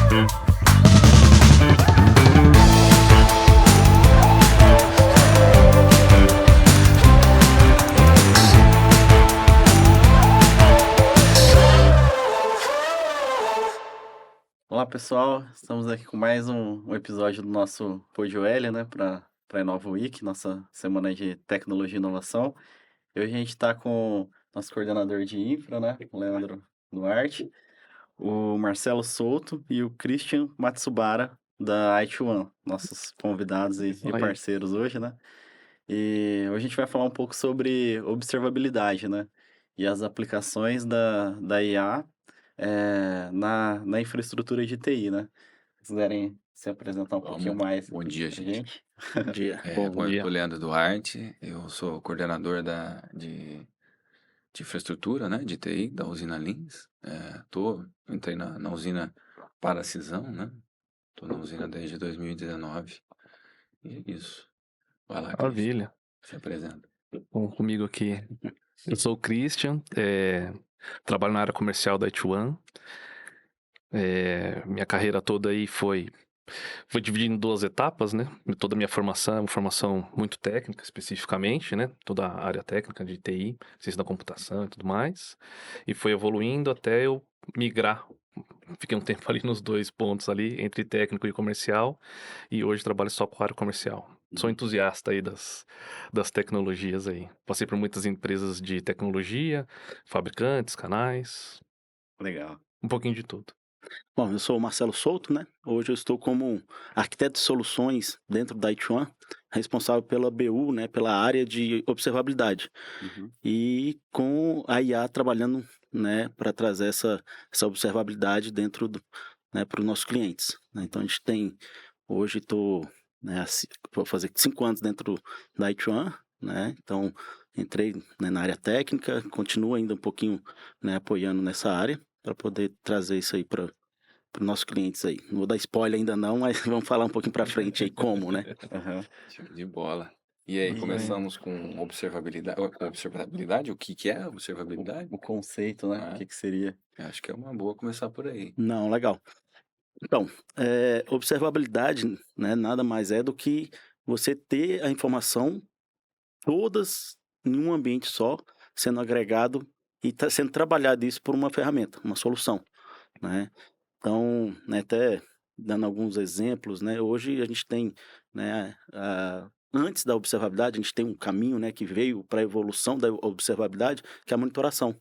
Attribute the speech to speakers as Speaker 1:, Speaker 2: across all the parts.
Speaker 1: Olá pessoal, estamos aqui com mais um episódio do nosso PodOL, né, para Inova Week, nossa semana de tecnologia e inovação. E hoje a gente está com o nosso coordenador de infra, né, o Leandro Duarte, o Marcelo Souto e o Christian Matsubara, da IT1, nossos convidados e
Speaker 2: Oi.
Speaker 1: parceiros hoje, né? E hoje a gente vai falar um pouco sobre observabilidade, né? E as aplicações da IA na infraestrutura de TI, né? Se quiserem se apresentar um pouquinho
Speaker 3: Vamos.
Speaker 1: mais
Speaker 3: Bom dia,
Speaker 1: pra
Speaker 3: gente.
Speaker 1: gente.
Speaker 2: Bom dia.
Speaker 3: Bom, eu
Speaker 2: dia.
Speaker 3: sou Leandro Duarte, eu sou coordenador de infraestrutura, né, de TI, da usina Lins. Entrei na usina para a cisão, né? Estou na usina desde 2019. E é isso. Vai lá, Cristian.
Speaker 2: Maravilha.
Speaker 3: Se apresenta.
Speaker 2: Bom, comigo aqui, eu sou o Christian, trabalho na área comercial da IT1. Minha carreira toda aí foi dividida em duas etapas, né? Toda a minha formação é uma formação muito técnica, especificamente, né? Toda a área técnica de TI, ciência da computação e tudo mais. E foi evoluindo até eu migrar. Fiquei um tempo ali nos dois pontos ali, entre técnico e comercial, e hoje trabalho só com a área comercial. Sou entusiasta aí das tecnologias aí. Passei por muitas empresas de tecnologia, fabricantes, canais,
Speaker 1: Legal.
Speaker 2: um pouquinho de tudo.
Speaker 4: Bom, eu sou o Marcelo Souto, né? Hoje eu estou como arquiteto de soluções dentro da IT1, responsável pela BU, né? Pela área de observabilidade.
Speaker 1: Uhum.
Speaker 4: E com a IA trabalhando, né? Para trazer essa observabilidade dentro né? Para os nossos clientes, né? Então a gente tem, hoje estou, né? Vou fazer 5 anos dentro da IT1, né? Então entrei, né, na área técnica, continuo ainda um pouquinho, né? Apoiando nessa área para poder trazer isso aí para os nossos clientes aí. Não vou dar spoiler ainda não, mas vamos falar um pouquinho para frente aí como, né?
Speaker 1: Aham.
Speaker 3: Show de bola. E aí,
Speaker 4: E-
Speaker 3: começamos com observabilidade. Observabilidade? O que é observabilidade?
Speaker 1: O conceito, né?
Speaker 3: Ah,
Speaker 1: O que que seria?
Speaker 3: acho que é uma boa começar por aí.
Speaker 4: Não, legal. Então, observabilidade, né, nada mais é do que você ter a informação todas em um ambiente só, sendo agregado e tá sendo trabalhado isso por uma ferramenta, uma solução, né? Então, né, até dando alguns exemplos, né, hoje a gente tem, né, antes da observabilidade, a gente tem um caminho, né, que veio para a evolução da observabilidade, que é a monitoração,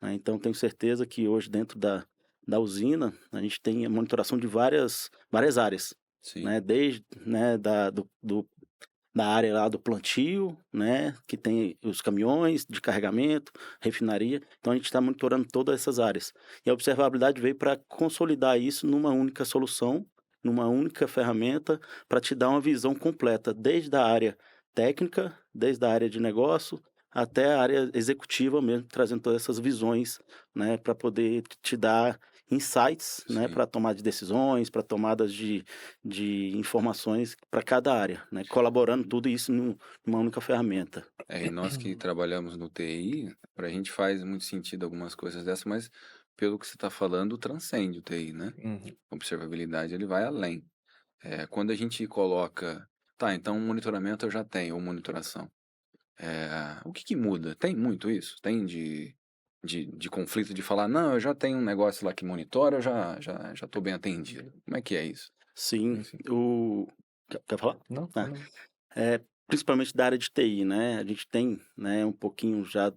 Speaker 4: né? Então, tenho certeza que hoje dentro da usina, a gente tem a monitoração de várias áreas,
Speaker 3: Sim.
Speaker 4: né, desde, né, da área lá do plantio, né, que tem os caminhões de carregamento, refinaria. Então a gente está monitorando todas essas áreas. E a observabilidade veio para consolidar isso numa única solução, numa única ferramenta, para te dar uma visão completa, desde a área técnica, desde a área de negócio, até a área executiva mesmo, trazendo todas essas visões, né, para poder te dar insights, né,
Speaker 3: Sim.
Speaker 4: para tomar de decisões, para tomadas de informações para cada área, né? Colaborando tudo isso numa única ferramenta.
Speaker 3: E nós que trabalhamos no TI, para a gente faz muito sentido algumas coisas dessas, mas pelo que você está falando, transcende o TI, né?
Speaker 2: Uhum.
Speaker 3: Observabilidade, ele vai além. Quando a gente coloca, tá, então monitoramento eu já tenho, ou monitoração. O que muda? Tem muito isso? Tem de conflito de falar, não, eu já tenho um negócio lá que monitora, eu já estou bem atendido. Como é que é isso?
Speaker 4: Sim,
Speaker 2: Sim.
Speaker 4: quer falar?
Speaker 2: Não,
Speaker 4: Ah,
Speaker 2: não.
Speaker 4: principalmente da área de TI, né? A gente tem, né, um pouquinho já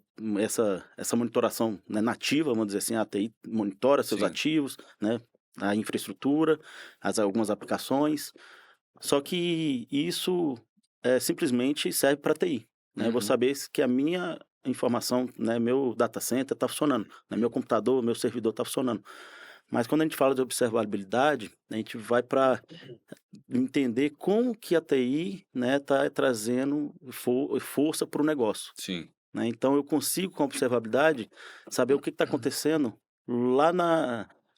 Speaker 4: essa monitoração, né, nativa, vamos dizer assim, a TI monitora seus
Speaker 3: Sim.
Speaker 4: ativos, né? A infraestrutura, algumas aplicações. Só que isso simplesmente serve para TI, né? Eu vou
Speaker 3: Uhum.
Speaker 4: saber que a minha informação, né, meu data center está funcionando, né, meu computador, meu servidor está funcionando. Mas quando a gente fala de observabilidade, a gente vai para entender como que a TI, né, está trazendo força para o negócio,
Speaker 3: Sim.
Speaker 4: né? Então eu consigo com a observabilidade saber o que está acontecendo lá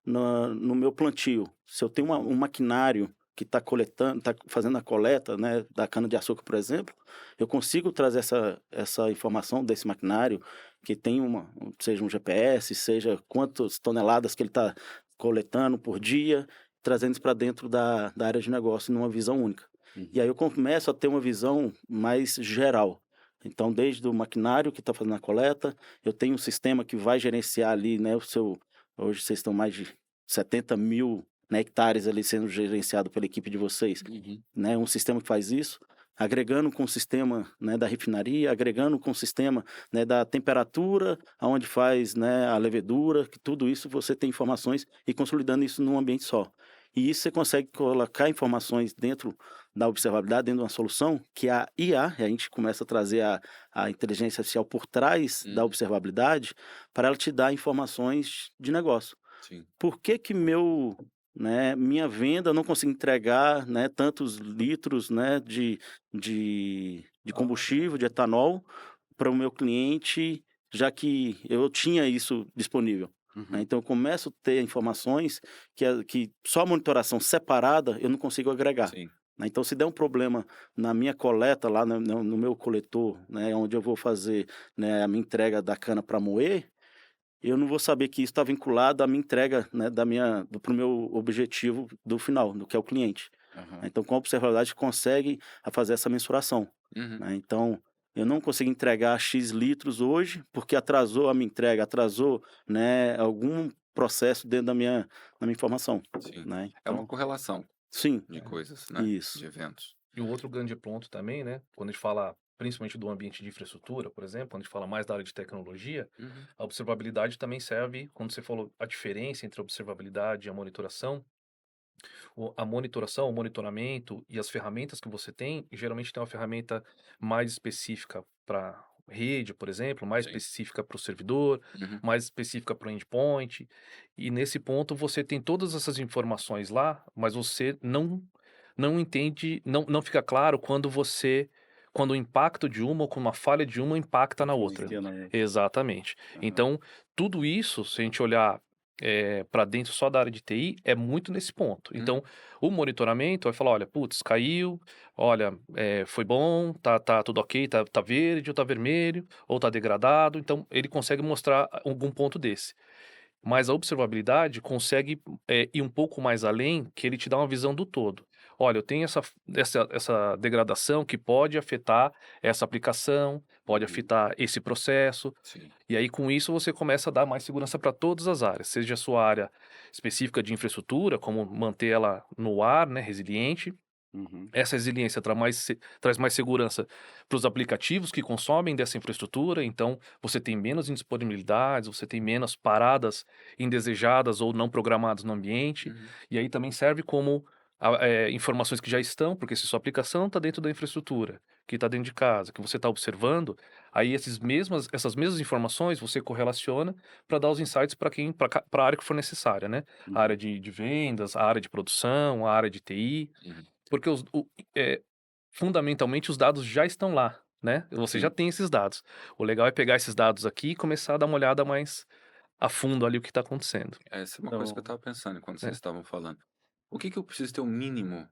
Speaker 4: no meu plantio. Se eu tenho um maquinário que está coletando, está fazendo a coleta, né, da cana-de-açúcar, por exemplo, eu consigo trazer essa informação desse maquinário que tem seja um GPS, seja quantas toneladas que ele está coletando por dia, trazendo isso para dentro da área de negócio numa visão única.
Speaker 1: Uhum.
Speaker 4: E aí eu começo a ter uma visão mais geral. Então, desde o maquinário que está fazendo a coleta, eu tenho um sistema que vai gerenciar ali, né, hoje vocês estão mais de 70 mil, né, hectares ali sendo gerenciado pela equipe de vocês,
Speaker 3: Uhum.
Speaker 4: né, um sistema que faz isso, agregando com o sistema, né, da refinaria, agregando com o sistema, né, da temperatura, aonde faz, né, a levedura, que tudo isso você tem informações e consolidando isso num ambiente só. E isso você consegue colocar informações dentro da observabilidade, dentro de uma solução, que a IA, e a gente começa a trazer a inteligência artificial por trás da observabilidade, para ela te dar informações de negócio.
Speaker 3: Sim.
Speaker 4: Por que que minha venda eu não consigo entregar, né, tantos litros, né, de combustível, de etanol, para o meu cliente, já que eu tinha isso disponível? Né?
Speaker 1: Uhum.
Speaker 4: Então eu começo a ter informações que só a monitoração separada eu não consigo agregar.
Speaker 3: Sim.
Speaker 4: Né? Então, se der um problema na minha coleta, lá no meu coletor, né, onde eu vou fazer, né, a minha entrega da cana para moer, eu não vou saber que isso está vinculado à minha entrega, né, para o meu objetivo do final, do que é o cliente.
Speaker 1: Aham.
Speaker 4: Então, com a observabilidade, consegue fazer essa mensuração.
Speaker 3: Uhum.
Speaker 4: Né? Então, eu não consigo entregar X litros hoje, porque atrasou a minha entrega, atrasou, né, algum processo dentro da minha informação.
Speaker 3: Sim.
Speaker 4: Né?
Speaker 3: É uma
Speaker 4: Então,
Speaker 3: correlação
Speaker 4: sim,
Speaker 3: de coisas, né?
Speaker 4: isso.
Speaker 3: De eventos.
Speaker 2: E o outro grande ponto também, né? Quando a gente fala principalmente do ambiente de infraestrutura, por exemplo, quando a gente fala mais da área de tecnologia,
Speaker 3: Uhum.
Speaker 2: a observabilidade também serve, quando você falou a diferença entre a observabilidade e a monitoração, a monitoração, o monitoramento e as ferramentas que você tem, geralmente tem uma ferramenta mais específica para rede, por exemplo, mais
Speaker 3: Sim.
Speaker 2: específica para o servidor,
Speaker 3: Uhum.
Speaker 2: mais específica para o endpoint. E nesse ponto você tem todas essas informações lá, mas você não entende, não fica claro quando o impacto de uma ou com uma falha de uma impacta na outra.
Speaker 1: Influencia na outra.
Speaker 2: Exatamente.
Speaker 1: Aham.
Speaker 2: Então, tudo isso, se a gente olhar para dentro só da área de TI, é muito nesse ponto. Então, o monitoramento vai falar, olha, putz, caiu, olha, foi bom, tá tudo ok, tá verde ou tá vermelho, ou tá degradado. Então, ele consegue mostrar algum ponto desse. Mas a observabilidade consegue ir um pouco mais além, que ele te dá uma visão do todo. Olha, eu tenho essa degradação que pode afetar essa aplicação, pode
Speaker 3: Uhum.
Speaker 2: afetar esse processo,
Speaker 3: Sim.
Speaker 2: e aí com isso você começa a dar mais segurança para todas as áreas, seja a sua área específica de infraestrutura, como manter ela no ar, né, resiliente.
Speaker 1: Uhum.
Speaker 2: Essa resiliência traz mais segurança para os aplicativos que consomem dessa infraestrutura, então você tem menos indisponibilidades, você tem menos paradas indesejadas ou não programadas no ambiente,
Speaker 3: Uhum.
Speaker 2: e aí também serve como informações que já estão, porque se sua aplicação está dentro da infraestrutura, que está dentro de casa, que você está observando, aí essas mesmas informações você correlaciona para dar os insights para a área que for necessária, né? A
Speaker 1: Uhum.
Speaker 2: área de vendas, a área de produção, a área de TI.
Speaker 3: Uhum.
Speaker 2: Porque fundamentalmente os dados já estão lá, né? Você já
Speaker 3: Sim.
Speaker 2: tem esses dados. O legal é pegar esses dados aqui e começar a dar uma olhada mais a fundo ali o que está acontecendo.
Speaker 3: Essa é uma coisa que eu
Speaker 1: Então,
Speaker 3: estava pensando enquanto vocês
Speaker 2: Né?
Speaker 3: estavam falando. O que eu preciso ter o mínimo,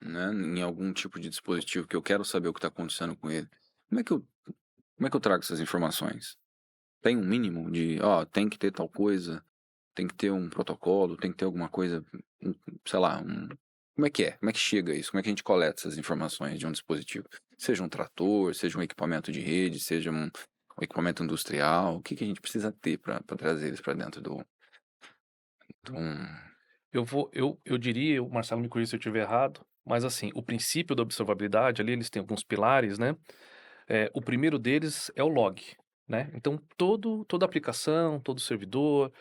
Speaker 3: né, em algum tipo de dispositivo que eu quero saber o que está acontecendo com ele? Como é que eu, como é que eu trago essas informações? Tem um mínimo de, ó, tem que ter tal coisa, tem que ter um protocolo, tem que ter alguma coisa, sei lá, como é que é? Como é que chega isso? Como é que a gente coleta essas informações de um dispositivo? Seja um trator, seja um equipamento de rede, seja um equipamento industrial, o que a gente precisa ter para trazer eles para dentro de um...
Speaker 2: Eu diria, o Marcelo me corrija se eu estiver errado, mas assim, o princípio da observabilidade ali, eles têm alguns pilares, né? O primeiro deles é o log, né? Então, toda aplicação, todo servidor,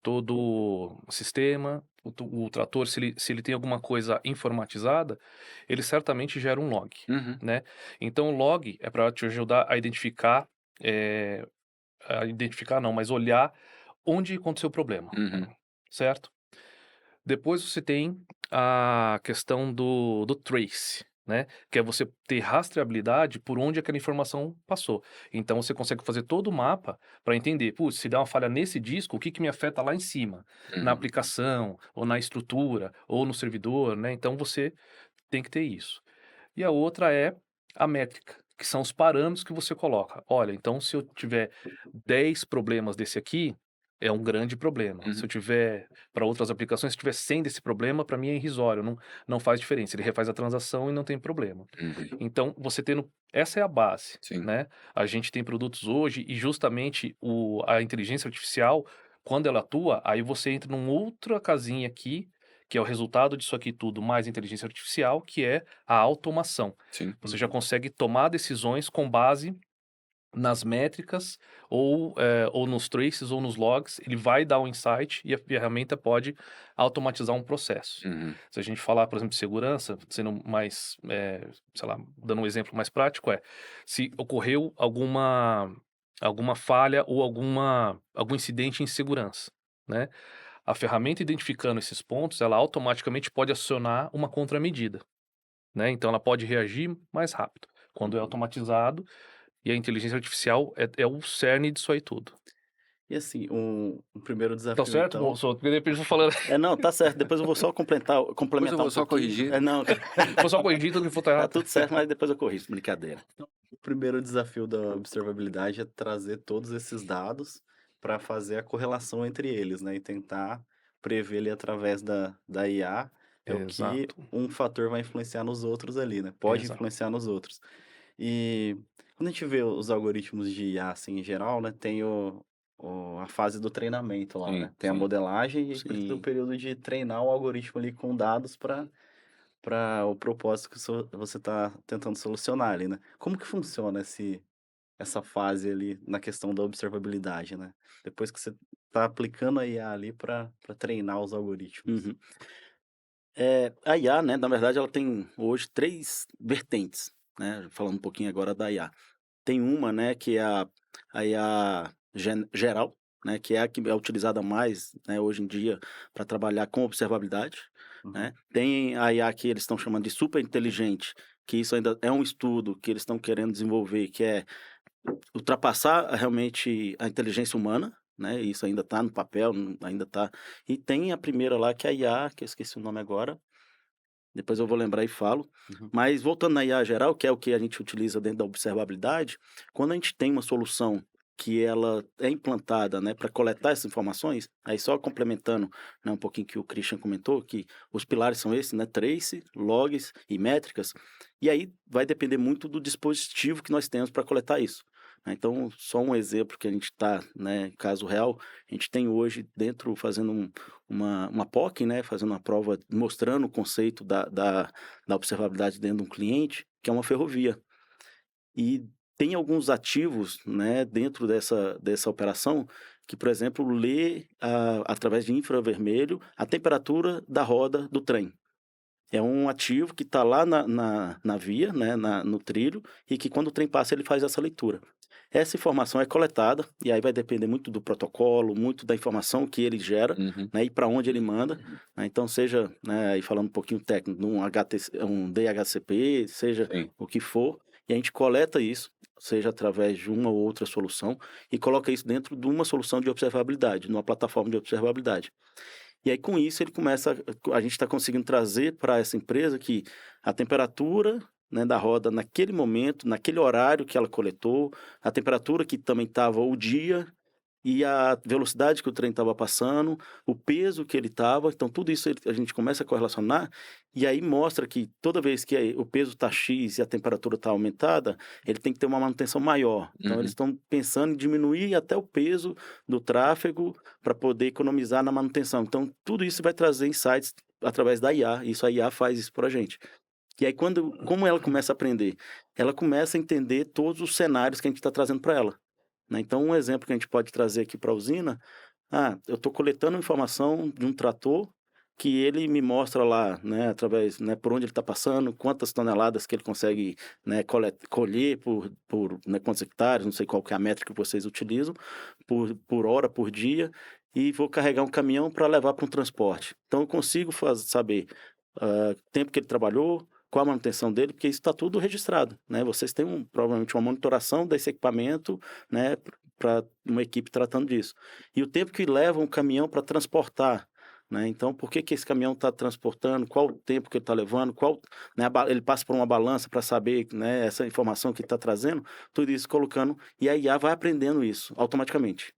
Speaker 2: todo sistema, o trator, se ele tem alguma coisa informatizada, ele certamente gera um log,
Speaker 3: Uhum.
Speaker 2: né? Então, o log é para te ajudar não, mas olhar onde aconteceu o problema,
Speaker 3: Uhum.
Speaker 2: certo? Depois você tem a questão do trace, né? Que é você ter rastreabilidade por onde aquela informação passou. Então você consegue fazer todo o mapa para entender, putz, se der uma falha nesse disco, o que me afeta lá em cima? Na
Speaker 3: Uhum.
Speaker 2: aplicação, ou na estrutura, ou no servidor, né? Então você tem que ter isso. E a outra é a métrica, que são os parâmetros que você coloca. Olha, então se eu tiver 10 problemas desse aqui, é um grande problema.
Speaker 3: Uhum.
Speaker 2: Se eu tiver, para outras aplicações, se tiver 100 desse problema, para mim é irrisório, não faz diferença. Ele refaz a transação e não tem problema.
Speaker 3: Uhum.
Speaker 2: Então, você tendo. Essa é a base,
Speaker 3: Sim.
Speaker 2: né? A gente tem produtos hoje e justamente a inteligência artificial, quando ela atua, aí você entra numa outra casinha aqui, que é o resultado disso aqui tudo, mais inteligência artificial, que é a automação.
Speaker 3: Sim.
Speaker 2: Você já consegue tomar decisões com base nas métricas ou nos traces ou nos logs, ele vai dar um insight e a ferramenta pode automatizar um processo.
Speaker 3: Uhum.
Speaker 2: Se a gente falar, por exemplo, de segurança, sendo mais, sei lá, dando um exemplo mais prático, se ocorreu alguma falha ou algum incidente em segurança, né? A ferramenta identificando esses pontos, ela automaticamente pode acionar uma contramedida, né? Então ela pode reagir mais rápido. Quando é automatizado, e a inteligência artificial é o cerne disso aí tudo.
Speaker 1: E assim, um primeiro
Speaker 2: Tá
Speaker 1: desafio,
Speaker 2: certo,
Speaker 1: então.
Speaker 2: moço? Porque de repente eu vou falando.
Speaker 4: Não, tá certo. Depois eu vou só complementar
Speaker 3: Depois eu vou
Speaker 4: um
Speaker 3: só
Speaker 4: pouquinho.
Speaker 3: corrigir.
Speaker 4: Não,
Speaker 2: Vou só corrigir tudo que for tá
Speaker 4: tá
Speaker 2: errado.
Speaker 4: tudo certo, mas depois eu corrijo. Brincadeira.
Speaker 1: O primeiro desafio da observabilidade é trazer todos esses dados para fazer a correlação entre eles, né? E tentar prever ali através da IA o que
Speaker 2: Exato.
Speaker 1: um fator vai influenciar nos outros ali, né? Pode
Speaker 2: Exato.
Speaker 1: influenciar nos outros. E quando a gente vê os algoritmos de IA, assim, em geral, né? Tem a fase do treinamento lá,
Speaker 3: Sim,
Speaker 1: né? Tem a
Speaker 3: sim.
Speaker 1: modelagem e precisa do
Speaker 4: Sim.
Speaker 1: período de treinar o algoritmo ali com dados para o propósito que você está tentando solucionar ali, né? Como que funciona essa fase ali na questão da observabilidade, né? Depois que você está aplicando a IA ali para treinar os algoritmos.
Speaker 4: Uhum. A IA, né, na verdade, ela tem hoje 3 vertentes, né, falando um pouquinho agora da IA. Tem uma, né, que é a IA geral, né, que é a que é utilizada mais, né, hoje em dia para trabalhar com observabilidade,
Speaker 1: Uhum.
Speaker 4: né. Tem a IA que eles estão chamando de super inteligente, que isso ainda é um estudo que eles estão querendo desenvolver, que é ultrapassar realmente a inteligência humana, né, isso ainda está no papel, ainda está. E tem a primeira lá que é a IA, que eu esqueci o nome agora, depois eu vou lembrar e falo.
Speaker 1: Uhum.
Speaker 4: Mas voltando na IA geral, que é o que a gente utiliza dentro da observabilidade, quando a gente tem uma solução que ela é implantada, né, para coletar essas informações, aí só complementando, né, um pouquinho que o Christian comentou, que os pilares são esses, né, trace, logs e métricas, e aí vai depender muito do dispositivo que nós temos para coletar isso, né. Então, só um exemplo que a gente está, né, caso real, a gente tem hoje dentro, fazendo uma POC, né, fazendo uma prova, mostrando o conceito da observabilidade dentro de um cliente, que é uma ferrovia. E tem alguns ativos, né, dentro dessa operação, que, por exemplo, lê, através de infravermelho, a temperatura da roda do trem. É um ativo que está lá na via, né, no trilho, e que quando o trem passa ele faz essa leitura. Essa informação é coletada, e aí vai depender muito do protocolo, muito da informação que ele gera,
Speaker 3: Uhum.
Speaker 4: né, e para onde ele manda, né, então seja, né, aí falando um pouquinho técnico, um DHCP, seja
Speaker 3: Sim.
Speaker 4: o que for, e a gente coleta isso, seja através de uma ou outra solução, e coloca isso dentro de uma solução de observabilidade, numa plataforma de observabilidade. E aí, com isso, a gente está conseguindo trazer para essa empresa que a temperatura, né, da roda naquele momento, naquele horário que ela coletou, a temperatura que também estava o dia e a velocidade que o trem estava passando, o peso que ele estava, então tudo isso a gente começa a correlacionar e aí mostra que toda vez que o peso está X e a temperatura está aumentada, ele tem que ter uma manutenção maior. Então eles estão pensando em diminuir até o peso do tráfego para poder economizar na manutenção. Então tudo isso vai trazer insights através da IA, isso a IA faz isso para a gente. E aí, como ela começa a aprender? Ela começa a entender todos os cenários que a gente está trazendo para ela, né? Então, um exemplo que a gente pode trazer aqui para a usina, eu estou coletando informação de um trator que ele me mostra lá, né, através, né, por onde ele está passando, quantas toneladas que ele consegue, né, colher por né, quantos hectares, não sei qual que é a métrica que vocês utilizam, por hora, por dia, e vou carregar um caminhão para levar para um transporte. Então, eu consigo saber o tempo que ele trabalhou, qual a manutenção dele, porque isso está tudo registrado, né? Vocês têm provavelmente uma monitoração desse equipamento, né, para uma equipe tratando disso. E o tempo que leva um caminhão para transportar, né? Então, por que esse caminhão está transportando, qual o tempo que ele está levando, né, ele passa por uma balança para saber, né, essa informação que está trazendo, tudo isso colocando, e a IA vai aprendendo isso automaticamente.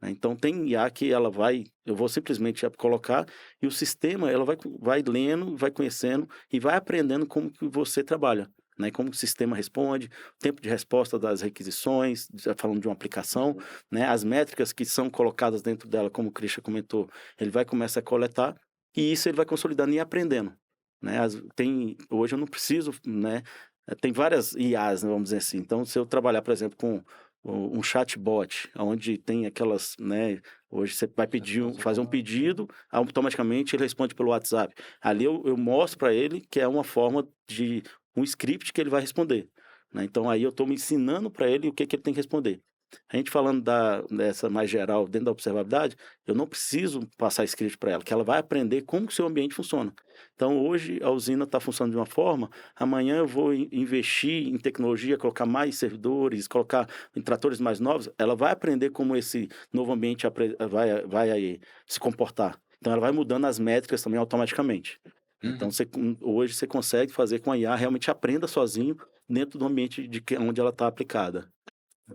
Speaker 4: né. Então tem IA que eu vou simplesmente colocar e o sistema ela vai lendo, vai conhecendo e vai aprendendo como que você trabalha, né, como o sistema responde, tempo de resposta das requisições, já falando de uma aplicação, né, as métricas que são colocadas dentro dela, como o Christian comentou, ele vai começar a coletar e isso ele vai consolidando e aprendendo, né. Hoje eu não preciso, né, tem várias IAs, né, vamos dizer assim. Então, se eu trabalhar, por exemplo, com um chatbot, onde tem aquelas, né, hoje você vai fazer um pedido, automaticamente ele responde pelo WhatsApp. Ali eu mostro para ele que é uma forma de um script que ele vai responder, né. Então aí eu estou me ensinando para ele o que que ele tem que responder. A gente falando dessa mais geral, dentro da observabilidade, eu não preciso passar script para ela, que ela vai aprender como que o seu ambiente funciona. Então, hoje a usina está funcionando de uma forma, amanhã eu vou investir em tecnologia, colocar mais servidores, colocar em tratores mais novos, ela vai aprender como esse novo ambiente vai se comportar. Então, ela vai mudando as métricas também automaticamente. Então, hoje você consegue fazer com a IA realmente aprenda sozinho dentro do ambiente onde ela está aplicada.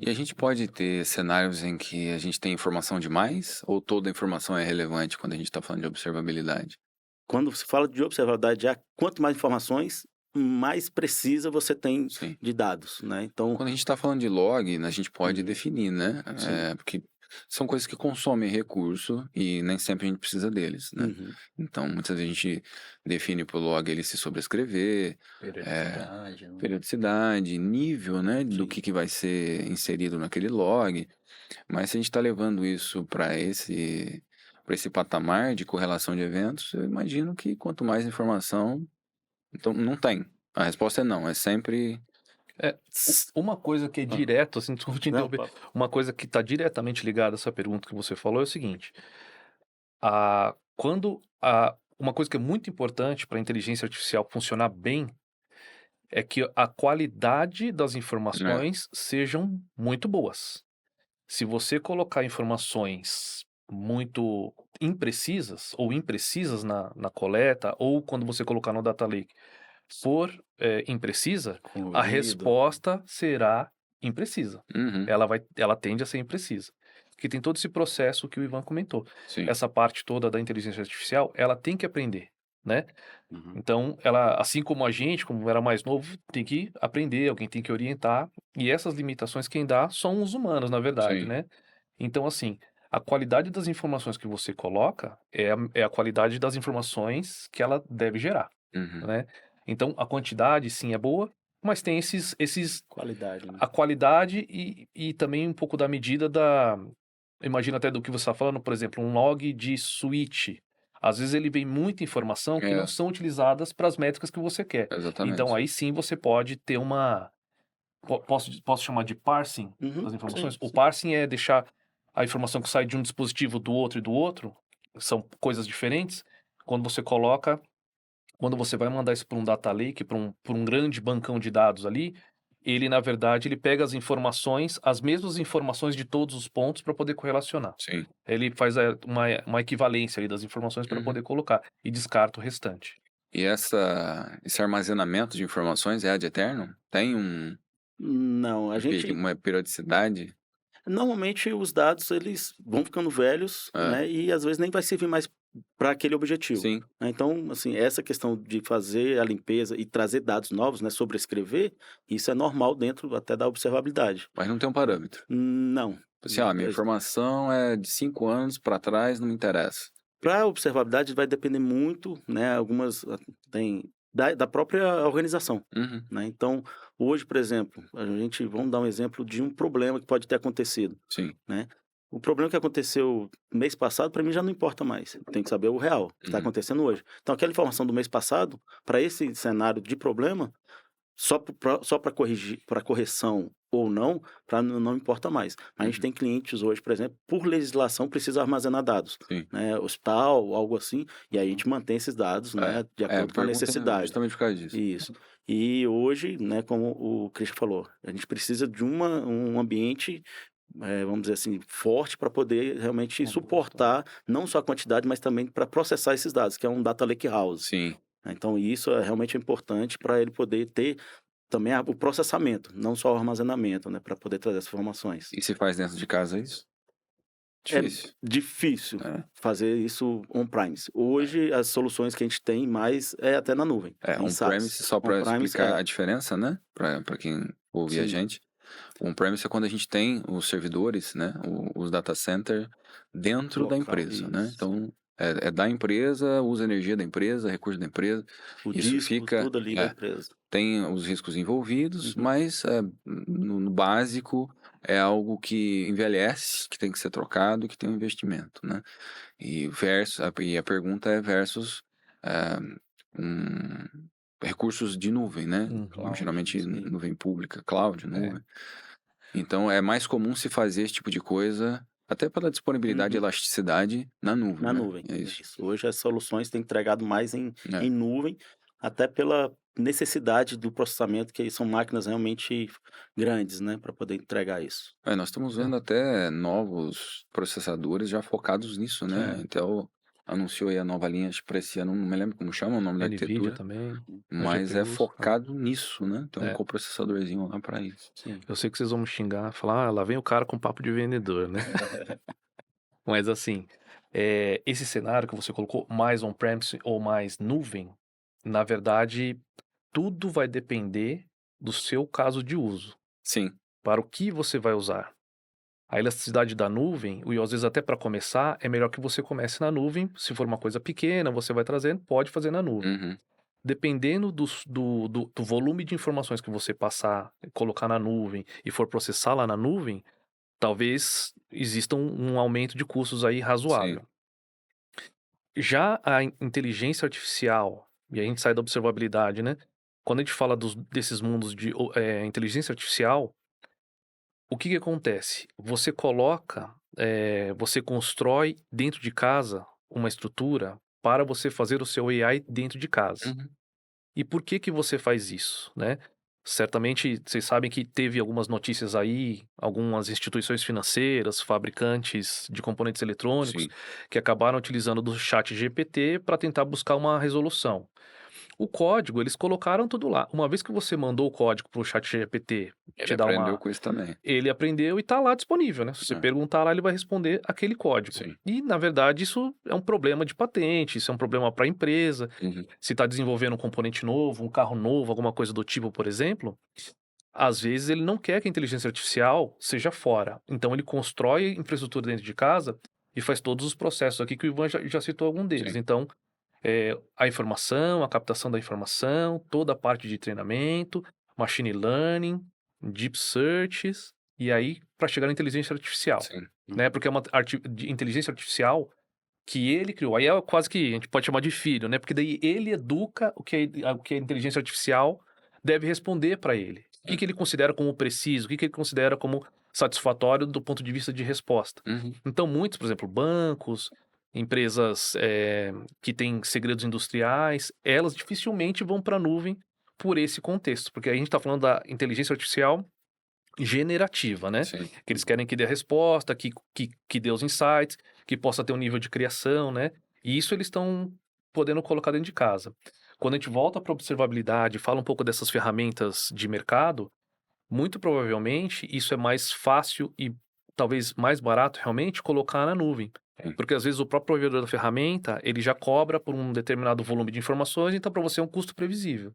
Speaker 3: E a gente pode ter cenários em que a gente tem informação demais ou toda a informação é relevante quando a gente está falando de observabilidade?
Speaker 4: Quando se fala de observabilidade, quanto mais informações, mais precisa você tem
Speaker 3: Sim.
Speaker 4: de dados, né. Então
Speaker 3: Quando a gente está falando de log, a gente pode
Speaker 4: Uhum.
Speaker 3: definir, né?
Speaker 4: Sim.
Speaker 3: Porque são coisas que consomem recurso e nem sempre a gente precisa deles, né?
Speaker 4: Uhum.
Speaker 3: Então, muitas vezes a gente define pro log ele se sobrescrever,
Speaker 1: Periodicidade, né?
Speaker 3: periodicidade, nível, né, do
Speaker 4: Sim.
Speaker 3: que vai ser inserido naquele log. Mas se a gente está levando isso para esse patamar de correlação de eventos, eu imagino que quanto mais informação, então não tem. A resposta é não, é sempre
Speaker 2: É, uma coisa que é direto, assim, desculpa te
Speaker 4: Não,
Speaker 2: interromper, uma coisa que está diretamente ligada a essa pergunta que você falou é o seguinte: uma coisa que é muito importante para a inteligência artificial funcionar bem é que a qualidade das informações sejam muito boas. Se você colocar informações muito imprecisas ou imprecisas na coleta, ou quando você colocar no data lake for imprecisa,
Speaker 1: Com
Speaker 2: a
Speaker 1: ruído.
Speaker 2: resposta será imprecisa.
Speaker 3: Uhum,
Speaker 2: Ela tende a ser imprecisa. Porque tem todo esse processo que o Ivan comentou.
Speaker 3: sim.
Speaker 2: Essa parte toda da inteligência artificial, ela tem que aprender, né?
Speaker 1: Uhum.
Speaker 2: Então, ela, assim como a gente, como era mais novo, tem que aprender, alguém tem que orientar. E essas limitações quem dá são os humanos, na verdade,
Speaker 3: Sim.
Speaker 2: né? Então, assim, a qualidade das informações que você coloca é a qualidade das informações que ela deve gerar,
Speaker 3: Uhum.
Speaker 2: né? Então, a quantidade, sim, é boa, mas tem
Speaker 4: qualidade, né.
Speaker 2: a qualidade e também um pouco da medida imagina até do que você está falando, por exemplo, um log de switch. Às vezes ele vem muita informação que não são utilizadas para as métricas que você quer.
Speaker 3: Exatamente.
Speaker 2: Então, aí sim você pode ter posso chamar de parsing
Speaker 4: Uhum,
Speaker 2: das informações?
Speaker 4: sim,
Speaker 2: O
Speaker 4: sim.
Speaker 2: parsing é deixar a informação que sai de um dispositivo do outro e do outro, são coisas diferentes. Quando você vai mandar isso para um data lake, para um grande bancão de dados ali, ele, na verdade, ele pega as mesmas informações de todos os pontos para poder correlacionar.
Speaker 3: Sim.
Speaker 2: Ele faz uma equivalência ali das informações para
Speaker 3: Uhum.
Speaker 2: poder colocar e descarta o restante.
Speaker 3: E esse armazenamento de informações é ad eternum? Tem
Speaker 4: Não,
Speaker 3: uma periodicidade?
Speaker 4: normalmente os dados eles vão ficando velhos, né, e às vezes nem vai servir mais para aquele objetivo,
Speaker 3: Sim.
Speaker 4: né. Então, assim, essa questão de fazer a limpeza e trazer dados novos, né, sobrescrever, isso é normal dentro até da observabilidade.
Speaker 3: Mas não tem um parâmetro.
Speaker 4: Não.
Speaker 3: Assim, minha informação é de 5 anos para trás, não me interessa.
Speaker 4: Para observabilidade vai depender muito, né, tem da própria organização,
Speaker 3: Uhum.
Speaker 4: né. Então, hoje, por exemplo, vamos dar um exemplo de um problema que pode ter acontecido,
Speaker 3: Sim.
Speaker 4: né. O problema que aconteceu mês passado, para mim já não importa mais, tem que saber o real, o que está
Speaker 3: Uhum.
Speaker 4: acontecendo hoje. Então aquela informação do mês passado, para esse cenário de problema, só para corrigir, para correção ou não, não importa mais. Mas a gente
Speaker 3: Uhum.
Speaker 4: tem clientes hoje, por exemplo, por legislação precisa armazenar dados,
Speaker 3: Sim.
Speaker 4: né, hospital, algo assim, e aí a gente mantém esses dados, né, de acordo com a
Speaker 3: pergunta
Speaker 4: necessidade.
Speaker 3: justamente por causa disso.
Speaker 4: Isso. E hoje, né, como o Christian falou, a gente precisa de um ambiente, vamos dizer assim, forte para poder realmente suportar não só a quantidade, mas também para processar esses dados, que é um data lake house.
Speaker 3: Sim.
Speaker 4: Então isso é realmente importante para ele poder ter também o processamento, não só o armazenamento, né, para poder trazer essas informações.
Speaker 3: E se faz dentro de casa isso? Difícil.
Speaker 4: Difícil
Speaker 3: É.
Speaker 4: fazer isso on-premise. Hoje, as soluções que a gente tem mais é até na nuvem, em
Speaker 3: On-premise,
Speaker 4: SaaS.
Speaker 3: só para
Speaker 4: On-premise
Speaker 3: explicar a diferença, né? Para quem ouvir a
Speaker 4: Sim.
Speaker 3: gente. O on-premise é quando a gente tem os servidores, né? Os data center dentro da
Speaker 4: Local,
Speaker 3: empresa, né?
Speaker 4: isso.
Speaker 3: Então, é da empresa, usa energia da empresa, recurso da empresa.
Speaker 4: O
Speaker 3: Isso
Speaker 4: disco,
Speaker 3: fica...
Speaker 4: tudo ali da empresa.
Speaker 3: Tem os riscos envolvidos,
Speaker 4: Uhum.
Speaker 3: mas no básico é algo que envelhece, que tem que ser trocado, que tem um investimento, né? E a pergunta é versus recursos de nuvem, né?
Speaker 2: Uhum.
Speaker 3: Geralmente
Speaker 4: sim.
Speaker 3: nuvem pública, cloud, nuvem. Então é mais comum se fazer esse tipo de coisa, até pela disponibilidade e
Speaker 4: Uhum.
Speaker 3: elasticidade na nuvem,
Speaker 4: Na
Speaker 3: né?
Speaker 4: nuvem,
Speaker 3: É
Speaker 4: é
Speaker 3: isso.
Speaker 4: isso. Hoje as soluções têm entregado mais em
Speaker 3: É.
Speaker 4: nuvem, até pela necessidade do processamento, que são máquinas realmente grandes, né, para poder entregar isso.
Speaker 3: Nós estamos vendo até novos processadores já focados nisso, né?
Speaker 2: É.
Speaker 3: Intel anunciou aí a nova linha para esse ano, não me lembro como chama o nome da
Speaker 2: NVIDIA
Speaker 3: arquitetura,
Speaker 2: também.
Speaker 3: mas é
Speaker 2: GPUs,
Speaker 3: focado nisso, né? Tem um
Speaker 2: É.
Speaker 3: coprocessadorzinho lá para isso.
Speaker 4: Sim.
Speaker 2: Eu sei que vocês vão me xingar, falar, lá vem o cara com papo de vendedor, né? Mas assim, esse cenário que você colocou, mais on-premise ou mais nuvem, na verdade, tudo vai depender do seu caso de uso.
Speaker 3: Sim.
Speaker 2: Para o que você vai usar. A elasticidade da nuvem, e às vezes até para começar, é melhor que você comece na nuvem. Se for uma coisa pequena, você vai trazendo, pode fazer na nuvem.
Speaker 3: Uhum.
Speaker 2: Dependendo do volume de informações que você passar, colocar na nuvem e for processar lá na nuvem, talvez exista um aumento de custos aí razoável. Já a inteligência artificial, e a gente sai da observabilidade, né? Quando a gente fala desses mundos de inteligência artificial, o que acontece? Você você constrói dentro de casa uma estrutura para você fazer o seu AI dentro de casa.
Speaker 3: Uhum.
Speaker 2: E por que você faz isso, né? Certamente vocês sabem que teve algumas notícias aí, algumas instituições financeiras, fabricantes de componentes eletrônicos,
Speaker 3: Sim.
Speaker 2: que acabaram utilizando do chat GPT para tentar buscar uma resolução. O código, eles colocaram tudo lá. Uma vez que você mandou o código para o chat GPT
Speaker 3: Ele
Speaker 2: te dar
Speaker 3: aprendeu com isso também.
Speaker 2: ele aprendeu e está lá disponível, né? Se você perguntar lá, ele vai responder aquele código.
Speaker 3: Sim.
Speaker 2: E, na verdade, isso é um problema de patente, isso é um problema para a empresa.
Speaker 3: Uhum.
Speaker 2: Se está desenvolvendo um componente novo, um carro novo, alguma coisa do tipo, por exemplo, às vezes ele não quer que a inteligência artificial seja fora. Então, ele constrói infraestrutura dentro de casa e faz todos os processos aqui que o Ivan já citou algum deles.
Speaker 3: Sim.
Speaker 2: Então, a informação, a captação da informação, toda a parte de treinamento, machine learning, deep searches, e aí para chegar na inteligência artificial,
Speaker 3: Sim.
Speaker 2: né? Porque é uma inteligência artificial que ele criou. Aí é quase que a gente pode chamar de filho, né? Porque daí ele educa o que a inteligência artificial deve responder para ele. O que ele considera como preciso, o que ele considera como satisfatório do ponto de vista de resposta.
Speaker 3: Uhum.
Speaker 2: Então, muitos, por exemplo, bancos, empresas que têm segredos industriais, elas dificilmente vão para a nuvem por esse contexto, porque a gente está falando da inteligência artificial generativa, né?
Speaker 3: Sim.
Speaker 2: Que eles querem que dê a resposta, que dê os insights, que possa ter um nível de criação, né? E isso eles estão podendo colocar dentro de casa. Quando a gente volta para a observabilidade, fala um pouco dessas ferramentas de mercado, muito provavelmente isso é mais fácil e talvez mais barato realmente colocar na nuvem.
Speaker 3: Sim.
Speaker 2: Porque às vezes o próprio provedor da ferramenta, ele já cobra por um determinado volume de informações, então para você é um custo previsível,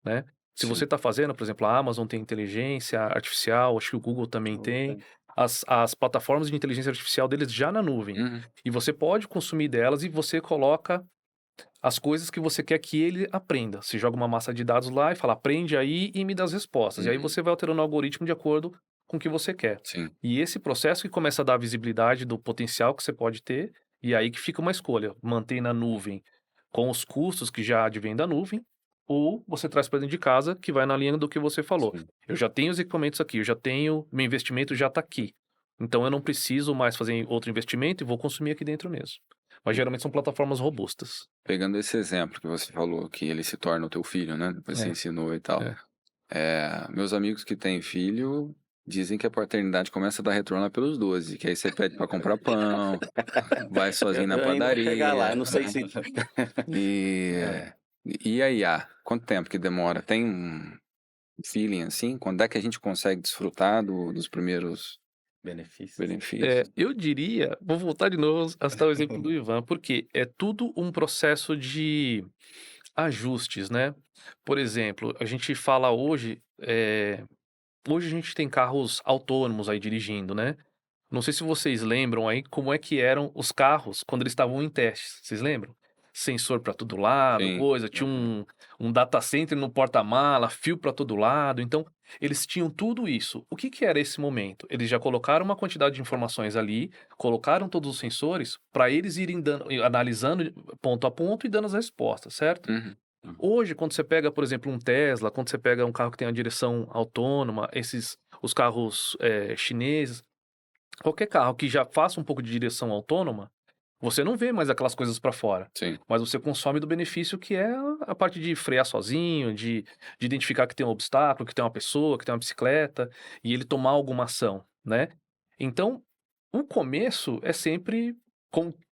Speaker 2: né? Se
Speaker 3: Sim.
Speaker 2: você está fazendo, por exemplo, a Amazon tem inteligência artificial, acho que o Google também tem, as plataformas de inteligência artificial deles já na nuvem.
Speaker 3: Uhum.
Speaker 2: E você pode consumir delas e você coloca as coisas que você quer que ele aprenda. Você joga uma massa de dados lá e fala, aprende aí e me dá as respostas. E aí
Speaker 3: Uhum.
Speaker 2: você vai alterando o algoritmo de acordo com o que você quer.
Speaker 3: Sim.
Speaker 2: E esse processo que começa a dar visibilidade do potencial que você pode ter, e aí que fica uma escolha, manter na nuvem com os custos que já advêm da nuvem, ou você traz para dentro de casa, que vai na linha do que você falou.
Speaker 3: Sim.
Speaker 2: Eu já tenho os equipamentos aqui, meu investimento já está aqui. Então eu não preciso mais fazer outro investimento e vou consumir aqui dentro mesmo. Mas geralmente são plataformas robustas.
Speaker 3: Pegando esse exemplo que você falou, que ele se torna o teu filho, né? Depois você ensinou e tal. Meus amigos que têm filho dizem que a paternidade começa a dar retorno lá pelos 12, que aí você pede para comprar pão, vai sozinho na
Speaker 4: Eu ainda vou
Speaker 3: padaria.
Speaker 4: chegar lá, eu não sei se...
Speaker 3: E a IA? Quanto tempo que demora? Tem um feeling assim? Quando é que a gente consegue desfrutar dos primeiros benefícios.
Speaker 2: Eu diria, vou voltar de novo a citar o exemplo do Ivan, porque é tudo um processo de ajustes, né? Por exemplo, a gente fala hoje, hoje a gente tem carros autônomos aí dirigindo, né? Não sei se vocês lembram aí como é que eram os carros quando eles estavam em testes. Vocês lembram? Sensor para todo lado,
Speaker 3: Sim.
Speaker 2: coisa, tinha um data center no porta-mala, fio para todo lado. Então, eles tinham tudo isso. O que que era esse momento? Eles já colocaram uma quantidade de informações ali, colocaram todos os sensores para eles irem analisando ponto a ponto e dando as respostas, certo?
Speaker 3: Uhum.
Speaker 2: Hoje, quando você pega, por exemplo, um Tesla, quando você pega um carro que tem a direção autônoma, os carros chineses, qualquer carro que já faça um pouco de direção autônoma, você não vê mais aquelas coisas para fora,
Speaker 3: Sim.
Speaker 2: mas você consome do benefício que é a parte de frear sozinho, de identificar que tem um obstáculo, que tem uma pessoa, que tem uma bicicleta, e ele tomar alguma ação, né? Então, o começo é sempre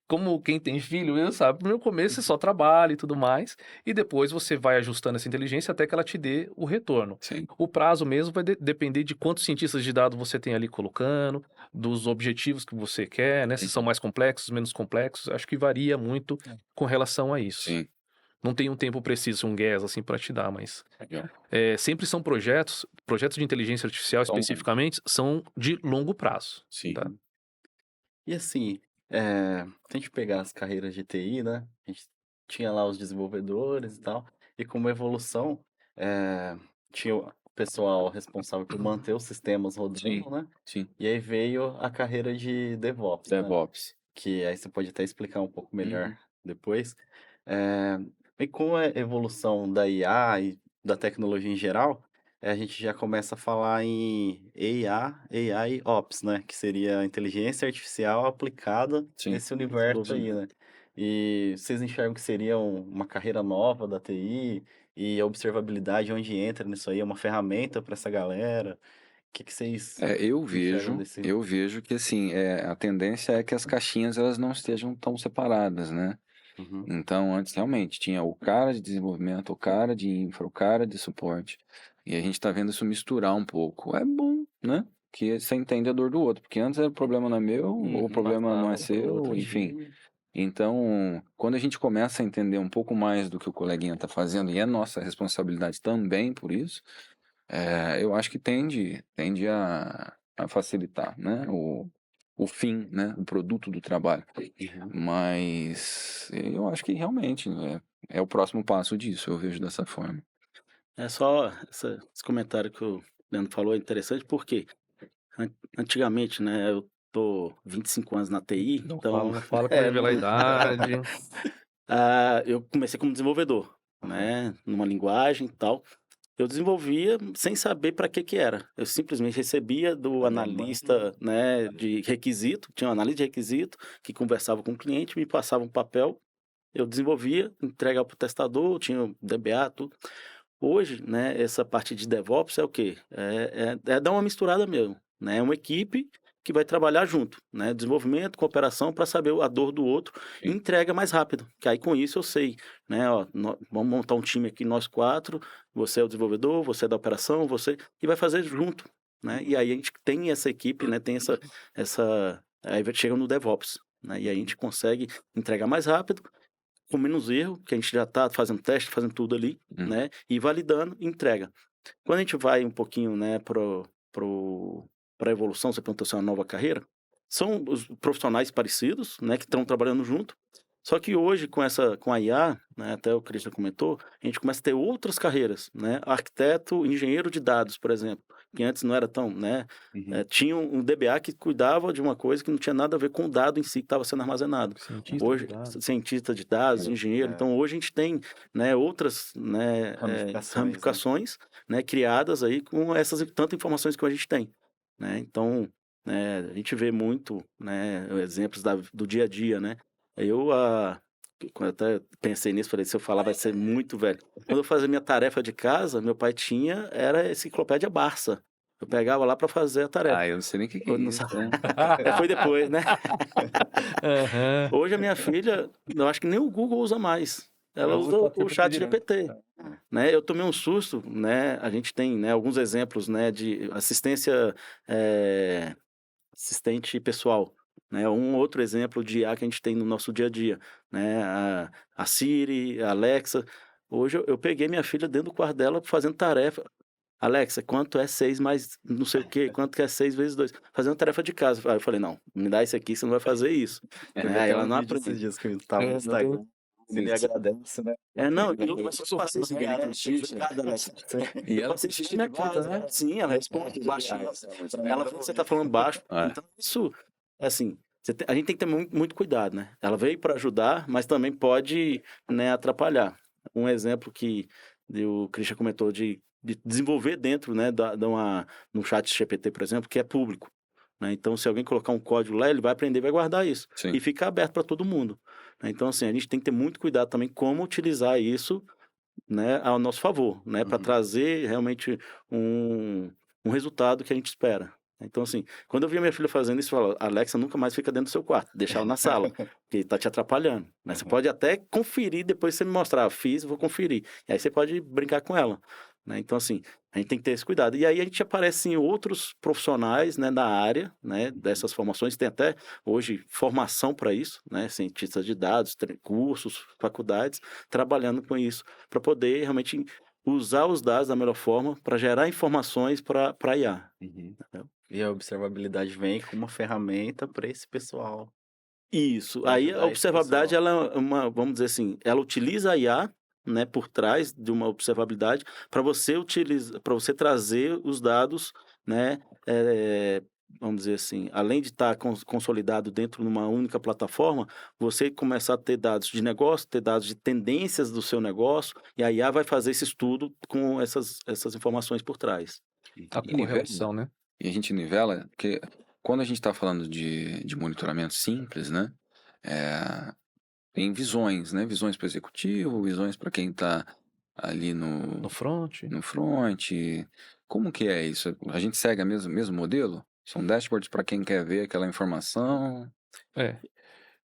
Speaker 2: como quem tem filho, mesmo sabe, no começo é só trabalho e tudo mais, e depois você vai ajustando essa inteligência até que ela te dê o retorno.
Speaker 3: Sim.
Speaker 2: O prazo mesmo vai depender de quantos cientistas de dados você tem ali colocando, dos objetivos que você quer, né? Se são mais complexos, menos complexos, acho que varia muito com relação a isso.
Speaker 3: Sim.
Speaker 2: Não tem um tempo preciso, um guess assim para te dar, mas
Speaker 3: Legal.
Speaker 2: sempre são projetos de inteligência artificial
Speaker 3: São-
Speaker 2: especificamente, são de longo prazo.
Speaker 3: Sim.
Speaker 2: Tá.
Speaker 1: E assim, se a gente pegar as carreiras de TI, né? A gente tinha lá os desenvolvedores e tal, e como evolução, tinha o pessoal responsável por manter os sistemas rodando,
Speaker 3: Sim.
Speaker 1: né?
Speaker 3: Sim.
Speaker 1: E aí veio a carreira de DevOps, né?
Speaker 3: DevOps.
Speaker 1: Que aí você pode até explicar um pouco melhor
Speaker 3: Uhum.
Speaker 1: depois. E com a evolução da IA e da tecnologia em geral, a gente já começa a falar em AI Ops, né? Que seria a inteligência artificial aplicada
Speaker 3: Sim.
Speaker 1: nesse universo aí, né? E vocês enxergam que seria uma carreira nova da TI e a observabilidade onde entra nisso aí, é uma ferramenta para essa galera? O que vocês
Speaker 3: Eu
Speaker 1: enxergam
Speaker 3: vejo que assim, a tendência é que as caixinhas elas não estejam tão separadas, né?
Speaker 1: Uhum.
Speaker 3: Então, antes realmente tinha o cara de desenvolvimento, o cara de infra, o cara de suporte. E a gente está vendo isso misturar um pouco. É bom, né? Que você entende a dor do outro. Porque antes era o problema não é meu, ou o problema não é seu, enfim. Então, quando a gente começa a entender um pouco mais do que o coleguinha está fazendo, e é nossa responsabilidade também por isso, eu acho que tende a facilitar, né? O fim, né? O produto do trabalho. Mas eu acho que realmente é o próximo passo disso, eu vejo dessa forma.
Speaker 4: É só esse comentário que o Leandro falou é interessante porque antigamente, né, eu tô 25 anos na TI,
Speaker 2: Não
Speaker 4: então
Speaker 2: fala para revelar a idade.
Speaker 4: eu comecei como desenvolvedor, né, numa linguagem e tal. Eu desenvolvia sem saber para que era. Eu simplesmente recebia do analista, né, de requisito, tinha um analista de requisito que conversava com o cliente, me passava um papel, eu desenvolvia, entregava para o testador, tinha o DBA, tudo. Hoje, né, essa parte de DevOps é o quê? É dar uma misturada mesmo, né? É uma equipe que vai trabalhar junto, né? Desenvolvimento, cooperação para saber a dor do outro e entrega mais rápido. Que aí com isso eu sei, né? Ó, vamos montar um time aqui, nós 4, você é o desenvolvedor, você é da operação, você... E vai fazer junto, né? E aí a gente tem essa equipe, né? Tem aí chega no DevOps, né? E aí a gente consegue entregar mais rápido, com menos erro, que a gente já está fazendo teste, fazendo tudo ali, né? E validando, entrega. Quando a gente vai um pouquinho, né, para a evolução, você perguntou se é uma nova carreira, são os profissionais parecidos, né, que estão trabalhando junto. Só que hoje, com a IA, né, até o Christian comentou, a gente começa a ter outras carreiras, né? Arquiteto, engenheiro de dados, por exemplo, que antes não era tão, né? Tinha um DBA que cuidava de uma coisa que não tinha nada a ver com o dado em si que estava sendo armazenado. Hoje, cientista de dados, engenheiro. Então, hoje a gente tem, né, outras, né, ramificações, né, criadas aí com essas tantas informações que a gente tem, né? Então, a gente vê muito, né, exemplos do dia a dia, né? Quando eu até pensei nisso, falei, se eu falar vai ser muito velho. Quando eu fazia minha tarefa de casa, meu pai era a enciclopédia Barça. Eu pegava lá para fazer a tarefa.
Speaker 3: Eu não sei nem o que é
Speaker 4: Eu não
Speaker 3: isso.
Speaker 4: Foi depois, né? Hoje a minha filha, eu acho que nem o Google usa mais. Ela usa o chat GPT. Né? Eu tomei um susto, né? A gente tem, né, alguns exemplos, né, de assistência assistente pessoal, né? Um outro exemplo de IA que a gente tem no nosso dia a dia, né? A Siri, a Alexa. Hoje eu peguei minha filha dentro do quarto dela fazendo tarefa. Alexa, quanto é 6 mais não sei o quê? Quanto que é 6 vezes 2? Fazendo tarefa de casa. Aí eu falei, não, me dá isso aqui, você não vai fazer isso. Né? Aí
Speaker 1: Tem
Speaker 4: ela
Speaker 1: um
Speaker 4: não
Speaker 1: vídeo esses
Speaker 4: aprende.
Speaker 1: dias que eu tava no Instagram. Se ele agradece, né?
Speaker 4: Não, eu passei
Speaker 3: Porque ele tem xixi. E ela
Speaker 4: Você
Speaker 3: tem
Speaker 4: xixi na casa, né? Sim, ela responde baixinho. Ela fala que você tá falando baixo.
Speaker 3: É.
Speaker 4: Então, isso, assim, a gente tem que ter muito cuidado, né? Ela veio para ajudar, mas também pode, né, atrapalhar. Um exemplo que o Christian comentou de desenvolver dentro, né, no chat GPT, por exemplo, que é público. Né? Então, se alguém colocar um código lá, ele vai aprender e vai guardar isso.
Speaker 3: Sim.
Speaker 4: E fica aberto para todo mundo. Né? Então, assim, a gente tem que ter muito cuidado também como utilizar isso, né, ao nosso favor, né, para trazer realmente um resultado que a gente espera. Então, assim, quando eu vi a minha filha fazendo isso, eu falo, Alexa, nunca mais fica dentro do seu quarto, deixa ela na sala, porque está te atrapalhando. Né? Você pode até conferir, depois você me mostrar, fiz, vou conferir. E aí você pode brincar com ela. Né? Então, assim, a gente tem que ter esse cuidado. E aí a gente aparece em outros profissionais, né, da área, né, dessas formações. Tem até hoje formação para isso, né, cientistas de dados, cursos, faculdades, trabalhando com isso, para poder realmente usar os dados da melhor forma para gerar informações para a IA. Entendeu?
Speaker 1: E a observabilidade vem como uma ferramenta para esse pessoal.
Speaker 4: Isso.
Speaker 1: Pra
Speaker 4: Aí
Speaker 1: ajudar
Speaker 4: a
Speaker 1: esse
Speaker 4: observabilidade,
Speaker 1: pessoal.
Speaker 4: ela é uma, vamos dizer assim, ela utiliza a IA, né, por trás de uma observabilidade para você utilizar, para você trazer os dados, né, vamos dizer assim, além de estar consolidado dentro de uma única plataforma, você começar a ter dados de negócio, ter dados de tendências do seu negócio, e a IA vai fazer esse estudo com essas informações por trás.
Speaker 2: A
Speaker 3: E nivela,
Speaker 2: correlação, né?
Speaker 3: e a gente nivela, porque quando a gente está falando de monitoramento simples, né? Tem visões, né? Visões para o executivo, visões para quem está ali
Speaker 2: No front.
Speaker 3: no front. Como que é isso? A gente segue o mesmo modelo? São dashboards para quem quer ver aquela informação?
Speaker 2: É.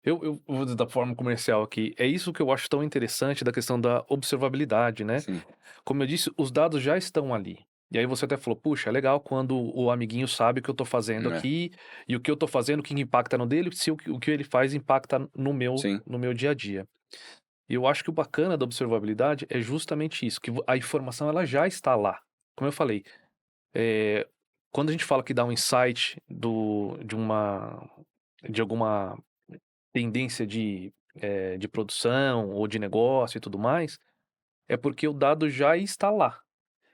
Speaker 2: Eu vou dizer da forma comercial aqui. É isso que eu acho tão interessante da questão da observabilidade, né?
Speaker 3: Sim,
Speaker 2: Como eu disse, os dados já estão ali. E aí você até falou, puxa, é legal quando o amiguinho sabe o que eu tô fazendo
Speaker 3: É.
Speaker 2: aqui, e o que eu tô fazendo, o que impacta no dele, se o que ele faz impacta
Speaker 3: sim,
Speaker 2: no meu dia a dia. E eu acho que o bacana da observabilidade é justamente isso, que a informação ela já está lá. Como eu falei, quando a gente fala que dá um insight de alguma tendência de produção ou de negócio e tudo mais, é porque o dado já está lá.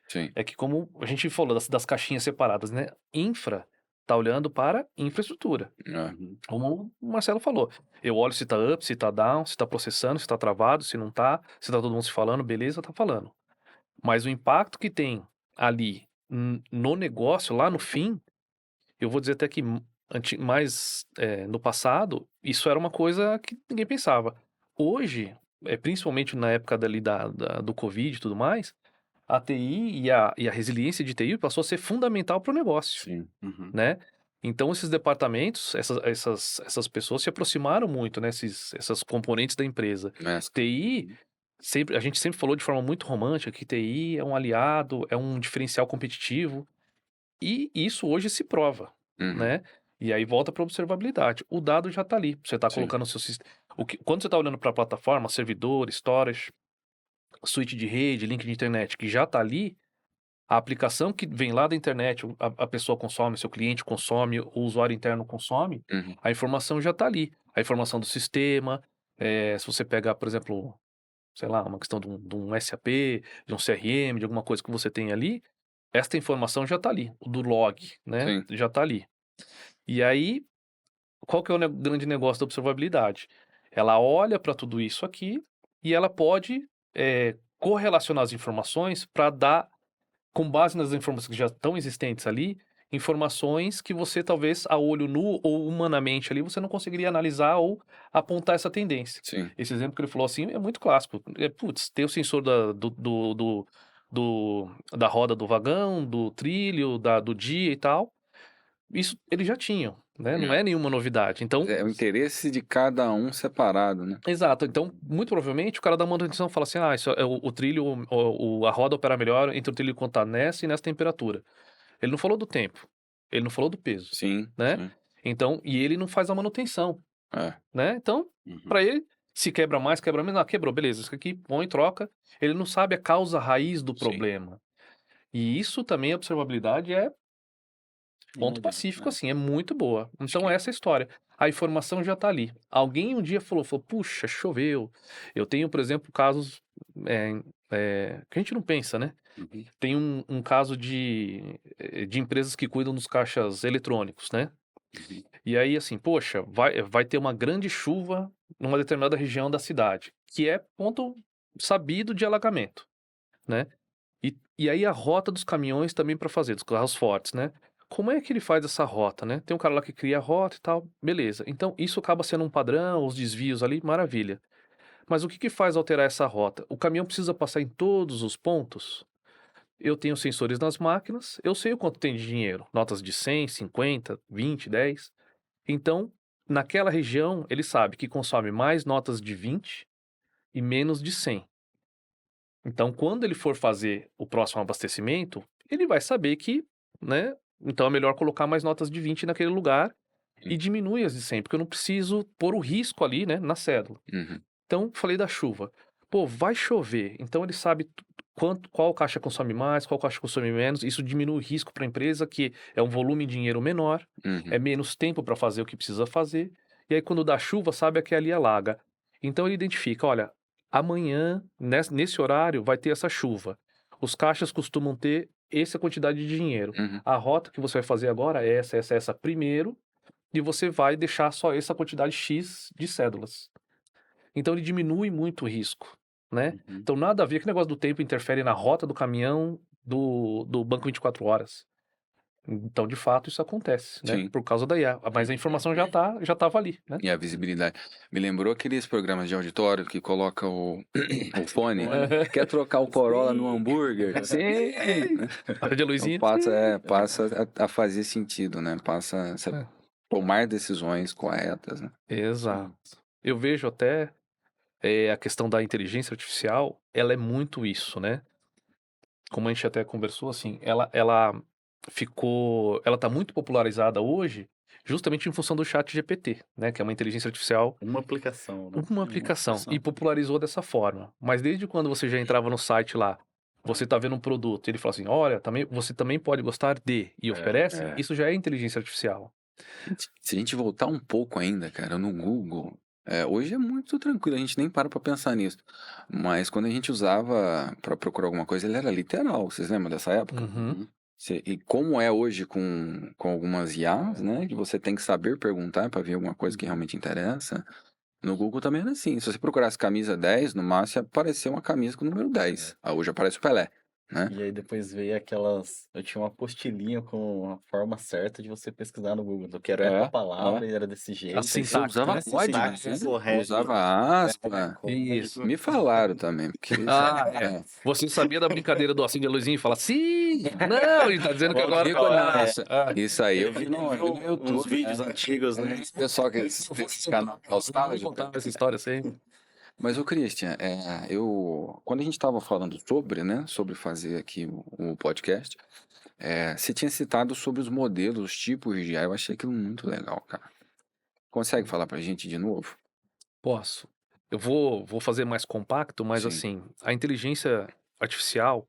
Speaker 3: sim.
Speaker 2: É que como a gente falou das caixinhas separadas, né? Infra tá olhando para infraestrutura.
Speaker 3: É.
Speaker 2: Como o Marcelo falou. Eu olho se tá up, se tá down, se tá processando, se tá travado, se não tá, se tá todo mundo se falando, beleza, tá falando. Mas o impacto que tem ali no negócio, lá no fim, eu vou dizer até que no passado, isso era uma coisa que ninguém pensava. Hoje, principalmente na época do Covid e tudo mais, a TI e a resiliência de TI passou a ser fundamental para o negócio,
Speaker 3: Sim.
Speaker 2: né? Então, esses departamentos, essas pessoas se aproximaram muito, né? Essas componentes da empresa.
Speaker 3: Mas,
Speaker 2: TI, a gente sempre falou de forma muito romântica que TI é um aliado, é um diferencial competitivo, e isso hoje se prova, né? E aí volta para a observabilidade. O dado já está ali. Você está
Speaker 3: Sim.
Speaker 2: colocando o seu sistema. Quando você está olhando para a plataforma, servidor, storage, switch de rede, link de internet, que já está ali, a aplicação que vem lá da internet, a pessoa consome, seu cliente consome, o usuário interno consome, a informação já está ali. A informação do sistema, se você pegar, por exemplo, sei lá, uma questão de um SAP, de um CRM, de alguma coisa que você tem ali, esta informação já está ali, o do log, né?
Speaker 3: Sim.
Speaker 2: Já está ali. E aí, qual que é o grande negócio da observabilidade? Ela olha para tudo isso aqui e ela pode correlacionar as informações para dar, com base nas informações que já estão existentes ali, informações que você talvez a olho nu ou humanamente ali você não conseguiria analisar ou apontar essa tendência.
Speaker 3: Sim.
Speaker 2: Esse exemplo que ele falou assim é muito clássico. Tem o sensor da roda do vagão, do trilho, do dia e tal. Isso eles já tinham, né? Não é nenhuma novidade. Então,
Speaker 3: É o interesse de cada um separado, né?
Speaker 2: exato. Então, muito provavelmente, o cara da manutenção fala assim, isso é o trilho, a roda opera melhor entre o trilho quando tá nessa e nessa temperatura. Ele não falou do tempo. Ele não falou do peso,
Speaker 3: Sim,
Speaker 2: né?
Speaker 3: sim.
Speaker 2: Então, e ele não faz a manutenção,
Speaker 3: É.
Speaker 2: né? Então,
Speaker 3: Uhum.
Speaker 2: para ele, se quebra mais, quebra menos, quebrou, beleza, isso aqui põe, troca. Ele não sabe a causa raiz do
Speaker 3: Sim.
Speaker 2: problema. E isso também, a observabilidade é ponto pacífico, assim, é muito boa. Então,
Speaker 3: que-
Speaker 2: essa é a história. A informação já tá ali. Alguém um dia falou, puxa, choveu. Eu tenho, por exemplo, casos que a gente não pensa, né?
Speaker 3: Uhum.
Speaker 2: Tem um caso de empresas que cuidam dos caixas eletrônicos, né?
Speaker 3: Uhum.
Speaker 2: E aí, assim, poxa, vai ter uma grande chuva numa determinada região da cidade, que é ponto sabido de alagamento, né? E aí a rota dos caminhões também para fazer, dos carros fortes, né? Como é que ele faz essa rota, né? Tem um cara lá que cria a rota e tal, beleza. Então, isso acaba sendo um padrão, os desvios ali, maravilha. Mas o que que faz alterar essa rota? O caminhão precisa passar em todos os pontos? Eu tenho sensores nas máquinas, eu sei o quanto tem de dinheiro, notas de 100, 50, 20, 10. Então, naquela região, ele sabe que consome mais notas de 20 e menos de 100. Então, quando ele for fazer o próximo abastecimento, ele vai saber que, né, então é melhor colocar mais notas de 20 naquele lugar e diminui as de 100, porque eu não preciso pôr o risco ali, né, na cédula.
Speaker 3: Uhum.
Speaker 2: Então, falei da chuva. Pô, vai chover. Então ele sabe qual caixa consome mais, qual caixa consome menos. Isso diminui o risco para a empresa, que é um volume de dinheiro menor,
Speaker 3: Uhum.
Speaker 2: é menos tempo para fazer o que precisa fazer. E aí, quando dá chuva, sabe que ali alaga. Então ele identifica: olha, amanhã, nesse horário, vai ter essa chuva. Os caixas costumam ter essa quantidade de dinheiro.
Speaker 3: Uhum.
Speaker 2: A rota que você vai fazer agora é essa primeiro, e você vai deixar só essa quantidade X de cédulas. Então ele diminui muito o risco, né?
Speaker 3: Uhum.
Speaker 2: Então nada a ver que o negócio do tempo interfere na rota do caminhão do banco 24 horas. Então, de fato, isso acontece, né?
Speaker 3: Sim.
Speaker 2: Por causa da IA. Mas a informação já estava ali, né?
Speaker 3: E a visibilidade. Me lembrou aqueles programas de auditório que coloca o fone. Quer trocar o Corolla no hambúrguer? Sim.
Speaker 2: Acende a
Speaker 3: Então
Speaker 2: luzinha.
Speaker 3: passa a fazer sentido, né? Passa a
Speaker 2: É.
Speaker 3: tomar decisões corretas, né?
Speaker 2: Exato. Eu vejo até a questão da inteligência artificial, ela é muito isso, né? Como a gente até conversou, assim, ela tá muito popularizada hoje justamente em função do chat GPT, né? Que é uma inteligência artificial,
Speaker 1: Uma aplicação, né?
Speaker 2: uma aplicação, e popularizou dessa forma. Mas desde quando você já entrava no site lá, você tá vendo um produto, ele fala assim, olha, você também pode gostar de, e oferece, isso já é inteligência artificial.
Speaker 3: Se a gente voltar um pouco ainda, cara, no Google, hoje é muito tranquilo, a gente nem para pra pensar nisso. Mas quando a gente usava pra procurar alguma coisa, ele era literal. Vocês lembram dessa época?
Speaker 2: Uhum.
Speaker 3: E como é hoje com algumas IAs, né? Que você tem que saber perguntar pra ver alguma coisa que realmente interessa. No Google também era assim. Se você procurasse camisa 10, no máximo ia aparecer uma camisa com o número 10. Hoje aparece o Pelé, né?
Speaker 1: E aí depois veio aquelas. Eu tinha uma apostilhinha com a forma certa de você pesquisar no Google. Eu quero essa palavra e era desse jeito.
Speaker 2: Assim,
Speaker 3: Você usava
Speaker 1: né?
Speaker 3: código,
Speaker 1: Sintaxe
Speaker 3: né?
Speaker 1: correto.
Speaker 3: Usava aspa.
Speaker 2: Isso.
Speaker 3: Me falaram também, porque
Speaker 2: Você sabia da brincadeira do acende a luzinha e fala, sim, não, ele tá dizendo que agora...
Speaker 3: Isso aí eu vi no YouTube.
Speaker 4: Uns vídeos antigos, né?
Speaker 3: Esse pessoal que esses canal
Speaker 2: Vamos contar essa história sempre.
Speaker 3: Mas o Christian, quando a gente estava falando sobre fazer aqui o podcast, você tinha citado sobre os modelos, os tipos de IA. Eu achei aquilo muito legal, cara. Consegue falar pra gente de novo?
Speaker 2: Posso. Eu vou fazer mais compacto, mas
Speaker 3: Sim.
Speaker 2: assim, a inteligência artificial,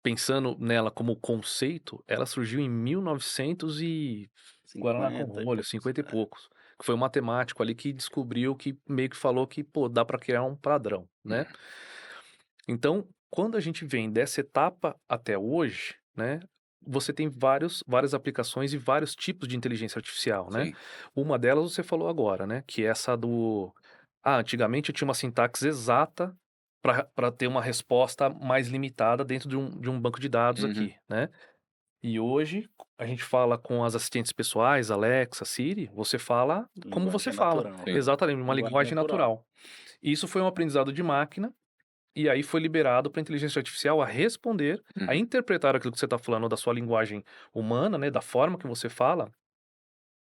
Speaker 2: pensando nela como conceito, ela surgiu em 1900 e... Guaraná com
Speaker 1: 50 e
Speaker 2: rolho,
Speaker 1: poucos,
Speaker 2: 50 e
Speaker 1: é.
Speaker 2: poucos. Que foi um matemático ali que descobriu, que meio que falou que, pô, dá para criar um padrão, né? Então, quando a gente vem dessa etapa até hoje, né? Você tem várias aplicações e vários tipos de inteligência artificial, né?
Speaker 3: Sim.
Speaker 2: Uma delas você falou agora, né? Que é essa do... antigamente eu tinha uma sintaxe exata para ter uma resposta mais limitada dentro de um banco de dados aqui, né? E hoje, a gente fala com as assistentes pessoais, Alexa, Siri, você fala como você fala.
Speaker 1: natural.
Speaker 3: Sim.
Speaker 2: Exatamente, uma linguagem natural. Isso foi um aprendizado de máquina, e aí foi liberado para a inteligência artificial a responder, a interpretar aquilo que você está falando da sua linguagem humana, né, da forma que você fala,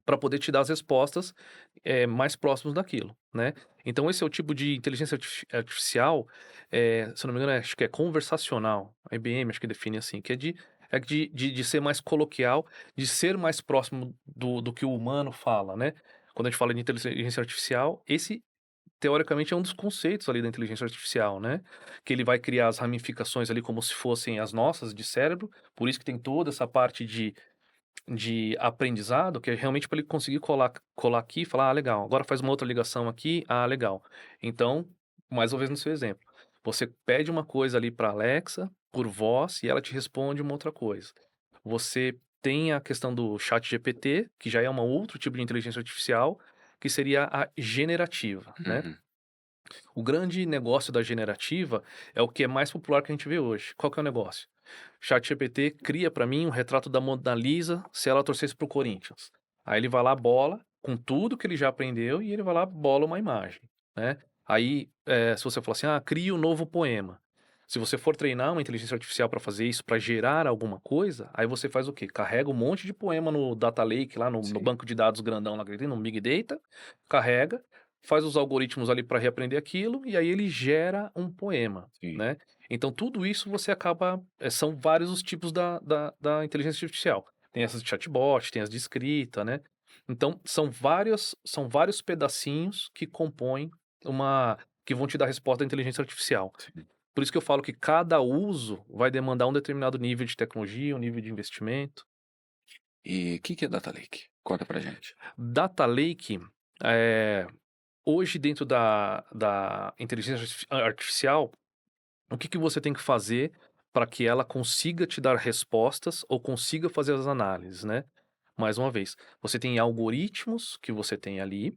Speaker 2: para poder te dar as respostas mais próximas daquilo, né? Então esse é o tipo de inteligência artificial, se eu não me engano, acho que é conversacional. A IBM acho que define assim, que é é de ser mais coloquial, de ser mais próximo do que o humano fala, né? Quando a gente fala de inteligência artificial, esse teoricamente é um dos conceitos ali da inteligência artificial, né? Que ele vai criar as ramificações ali como se fossem as nossas de cérebro, por isso que tem toda essa parte de aprendizado, que é realmente para ele conseguir colar aqui e falar, ah, legal, agora faz uma outra ligação aqui, ah, legal. Então, mais uma vez no seu exemplo, você pede uma coisa ali para Alexa por voz e ela te responde uma outra coisa. Você tem a questão do chat GPT, que já é um outro tipo de inteligência artificial, que seria a generativa, né?
Speaker 3: Uhum.
Speaker 2: O grande negócio da generativa é o que é mais popular que a gente vê hoje. Qual que é o negócio? ChatGPT cria para mim um retrato da Mona Lisa se ela torcesse pro Corinthians. Aí ele vai lá, bola, com tudo que ele já aprendeu, e ele vai lá, bola uma imagem, né? Aí, se você falar assim, cria um novo poema. Se você for treinar uma inteligência artificial para fazer isso, para gerar alguma coisa, aí você faz o quê? Carrega um monte de poema no Data Lake, lá no
Speaker 3: Sim.
Speaker 2: banco de dados grandão, lá, que ele tem, no Big Data, carrega, faz os algoritmos ali para reaprender aquilo, e aí ele gera um poema,
Speaker 3: Sim.
Speaker 2: né? Então, tudo isso você acaba. São vários os tipos da inteligência artificial. Tem essas de chatbot, tem as de escrita, né? Então, são vários pedacinhos que compõem que vão te dar resposta da inteligência artificial.
Speaker 3: Sim.
Speaker 2: Por isso que eu falo que cada uso vai demandar um determinado nível de tecnologia, um nível de investimento.
Speaker 3: E o que é Data Lake? Conta pra gente.
Speaker 2: Data Lake, hoje, dentro da inteligência artificial, o que você tem que fazer para que ela consiga te dar respostas ou consiga fazer as análises, né? Mais uma vez, você tem algoritmos que você tem ali,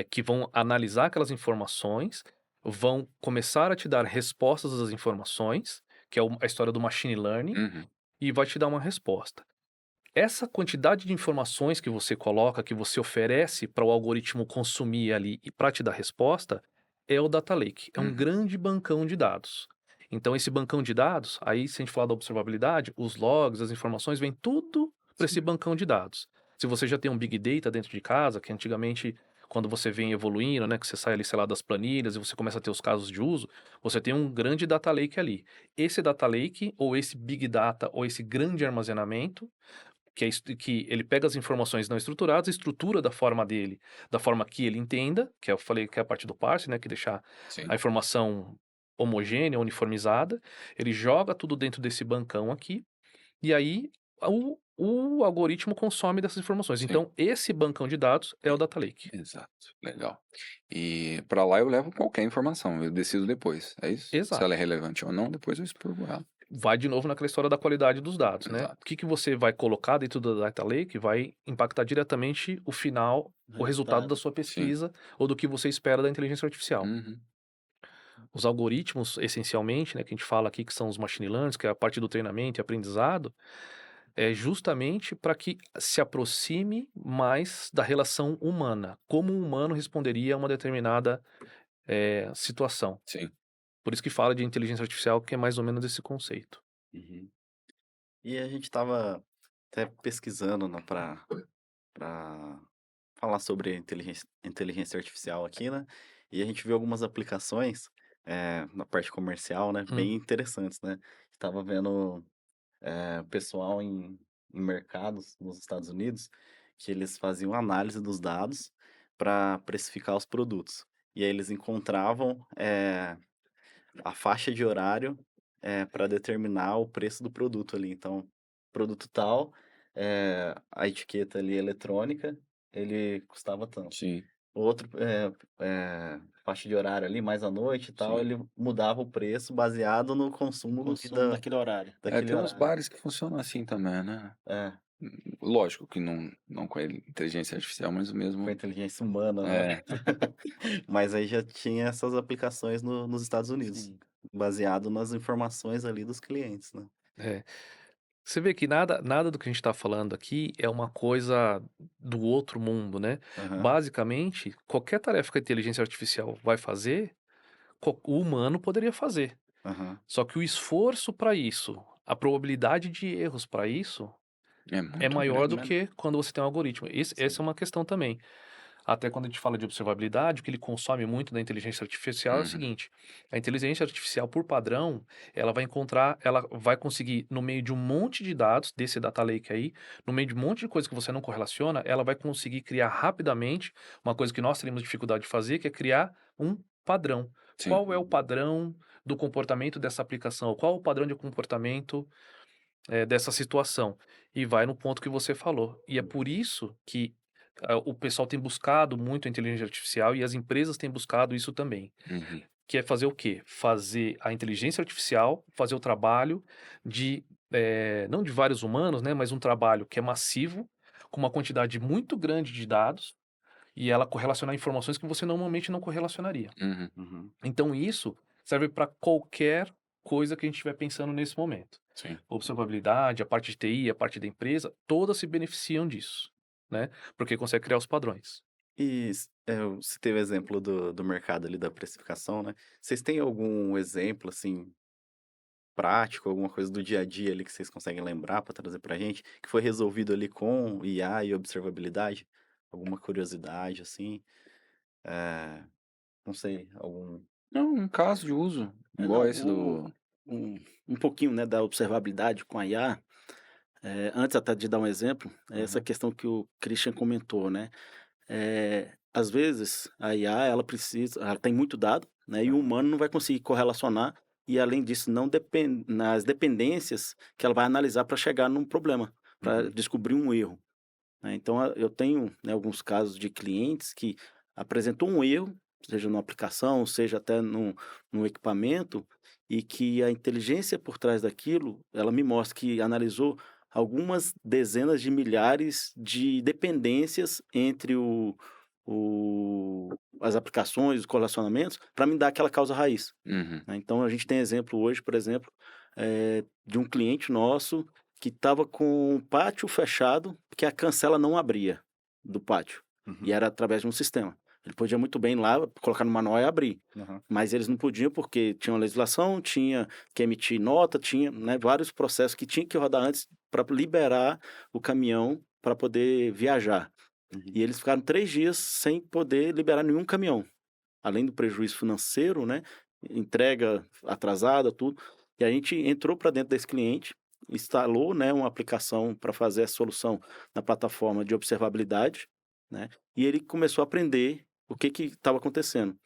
Speaker 2: que vão analisar aquelas informações, vão começar a te dar respostas às informações, que é a história do machine learning,
Speaker 3: Uhum.
Speaker 2: e vai te dar uma resposta. Essa quantidade de informações que você coloca, que você oferece para o algoritmo consumir ali e para te dar resposta, é o Data Lake. É um
Speaker 3: Uhum.
Speaker 2: grande bancão de dados. Então, esse bancão de dados, aí, se a gente falar da observabilidade, os logs, as informações, vem tudo para esse
Speaker 3: Sim.
Speaker 2: bancão de dados. Se você já tem um Big Data dentro de casa, que antigamente, quando você vem evoluindo, né, que você sai ali, sei lá, das planilhas e você começa a ter os casos de uso, você tem um grande Data Lake ali. Esse Data Lake, ou esse Big Data, ou esse grande armazenamento, que ele pega as informações não estruturadas, estrutura da forma dele, da forma que ele entenda, que eu falei que é a parte do parse, né, que deixar
Speaker 3: Sim.
Speaker 2: a informação homogênea, uniformizada, ele joga tudo dentro desse bancão aqui, e aí o algoritmo consome dessas informações.
Speaker 3: Sim.
Speaker 2: Então, esse bancão de dados é o Data Lake.
Speaker 3: Exato. Legal. E pra lá eu levo qualquer informação, eu decido depois, é isso? Se
Speaker 2: Exato.
Speaker 3: ela é relevante ou não, depois eu expurgo ela.
Speaker 2: Vai de novo naquela história da qualidade dos dados, né?
Speaker 3: Exato.
Speaker 2: O que você vai colocar dentro do Data Lake vai impactar diretamente o final, o resultado da sua pesquisa ou do que você espera da inteligência artificial.
Speaker 3: Uhum.
Speaker 2: Os algoritmos, essencialmente, né, que a gente fala aqui que são os machine learning, que é a parte do treinamento e aprendizado, é justamente para que se aproxime mais da relação humana, como um humano responderia a uma determinada situação.
Speaker 3: Sim.
Speaker 2: Por isso que fala de inteligência artificial, que é mais ou menos esse conceito.
Speaker 1: Uhum. E a gente estava até pesquisando, né, para falar sobre inteligência artificial aqui, né? E a gente viu algumas aplicações na parte comercial, né? Bem interessantes, né? Estava vendo pessoal em mercados nos Estados Unidos que eles faziam análise dos dados para precificar os produtos. E aí eles encontravam a faixa de horário para determinar o preço do produto ali. Então, produto tal, a etiqueta ali eletrônica, ele custava tanto.
Speaker 3: Sim.
Speaker 1: Outro, faixa de horário ali, mais à noite e tal,
Speaker 3: Sim.
Speaker 1: ele mudava o preço baseado no consumo
Speaker 4: daquele horário.
Speaker 1: daquele
Speaker 3: Tem uns
Speaker 1: horário.
Speaker 3: bares que funcionam assim também, né?
Speaker 1: É,
Speaker 3: Lógico que não com a inteligência artificial, mas o
Speaker 1: com
Speaker 3: mesmo.
Speaker 1: a inteligência humana, né? Mas aí já tinha essas aplicações nos Estados Unidos,
Speaker 4: Sim.
Speaker 1: baseado nas informações ali dos clientes, né?
Speaker 2: É. Você vê que nada do que a gente está falando aqui é uma coisa do outro mundo, né?
Speaker 1: Aham,
Speaker 2: Basicamente, qualquer tarefa que a inteligência artificial vai fazer, o humano poderia fazer.
Speaker 1: aham.
Speaker 2: Só que o esforço para isso, a probabilidade de erros para isso
Speaker 3: É
Speaker 2: é
Speaker 3: muito
Speaker 2: maior
Speaker 3: grande.
Speaker 2: do que quando você tem um algoritmo. Essa é uma questão também. Até quando a gente fala de observabilidade, o que ele consome muito da inteligência artificial é o
Speaker 3: Uhum.
Speaker 2: seguinte: a inteligência artificial, por padrão, ela vai conseguir, no meio de um monte de dados, desse data lake aí, no meio de um monte de coisa que você não correlaciona, ela vai conseguir criar rapidamente uma coisa que nós teríamos dificuldade de fazer, que é criar um padrão.
Speaker 3: Sim.
Speaker 2: Qual é o padrão do comportamento dessa aplicação? Qual é o padrão de comportamento dessa situação? E vai no ponto que você falou. E é por isso que o pessoal tem buscado muito a inteligência artificial e as empresas têm buscado isso também.
Speaker 3: Uhum.
Speaker 2: Que é fazer o quê? Fazer a inteligência artificial, fazer o trabalho de, não de vários humanos, né, mas um trabalho que é massivo, com uma quantidade muito grande de dados, e ela correlacionar informações que você normalmente não correlacionaria.
Speaker 3: Uhum.
Speaker 1: Uhum.
Speaker 2: Então isso serve para qualquer coisa que a gente estiver pensando nesse momento.
Speaker 3: Sim.
Speaker 2: Observabilidade, a parte de TI, a parte da empresa, todas se beneficiam disso, né? Porque consegue criar os padrões.
Speaker 1: E eu citei o exemplo do mercado ali da precificação, né? Vocês têm algum exemplo, assim, prático, alguma coisa do dia a dia ali que vocês conseguem lembrar para trazer pra gente, que foi resolvido ali com IA e observabilidade? Alguma curiosidade, assim? Eh, não sei, algum...
Speaker 3: Não, um caso de uso, igual
Speaker 4: Não,
Speaker 3: esse do...
Speaker 4: um pouquinho, né, da observabilidade com a IA, antes até de dar um exemplo, é essa
Speaker 1: Uhum,
Speaker 4: questão que o Christian comentou, né? Às vezes a IA ela tem muito dado, né, e o
Speaker 1: aham,
Speaker 4: humano não vai conseguir correlacionar e além disso não depende nas dependências que ela vai analisar para chegar num problema, para
Speaker 1: uhum,
Speaker 4: descobrir um erro, né. Então eu tenho, né, alguns casos de clientes que apresentou um erro, seja numa aplicação, seja até num equipamento, e que a inteligência por trás daquilo, ela me mostra que analisou algumas dezenas de milhares de dependências entre as aplicações, os correlacionamentos, para me dar aquela causa raiz,
Speaker 3: Uhum.
Speaker 4: né. Então a gente tem exemplo hoje, por exemplo, de um cliente nosso que estava com o pátio fechado, porque a cancela não abria do pátio, e
Speaker 1: uhum,
Speaker 4: era através de um sistema. Ele podia muito bem lá colocar no manual e abrir,
Speaker 1: aham,
Speaker 4: mas eles não podiam porque tinha uma legislação, tinha que emitir nota, tinha, né, vários processos que tinha que rodar antes para liberar o caminhão para poder viajar.
Speaker 1: uhum,
Speaker 4: E eles ficaram 3 dias sem poder liberar nenhum caminhão. Além do prejuízo financeiro, né, entrega atrasada, tudo. E a gente entrou para dentro desse cliente, instalou, né, uma aplicação para fazer a solução na plataforma de observabilidade, né, e ele começou a aprender o que estava acontecendo.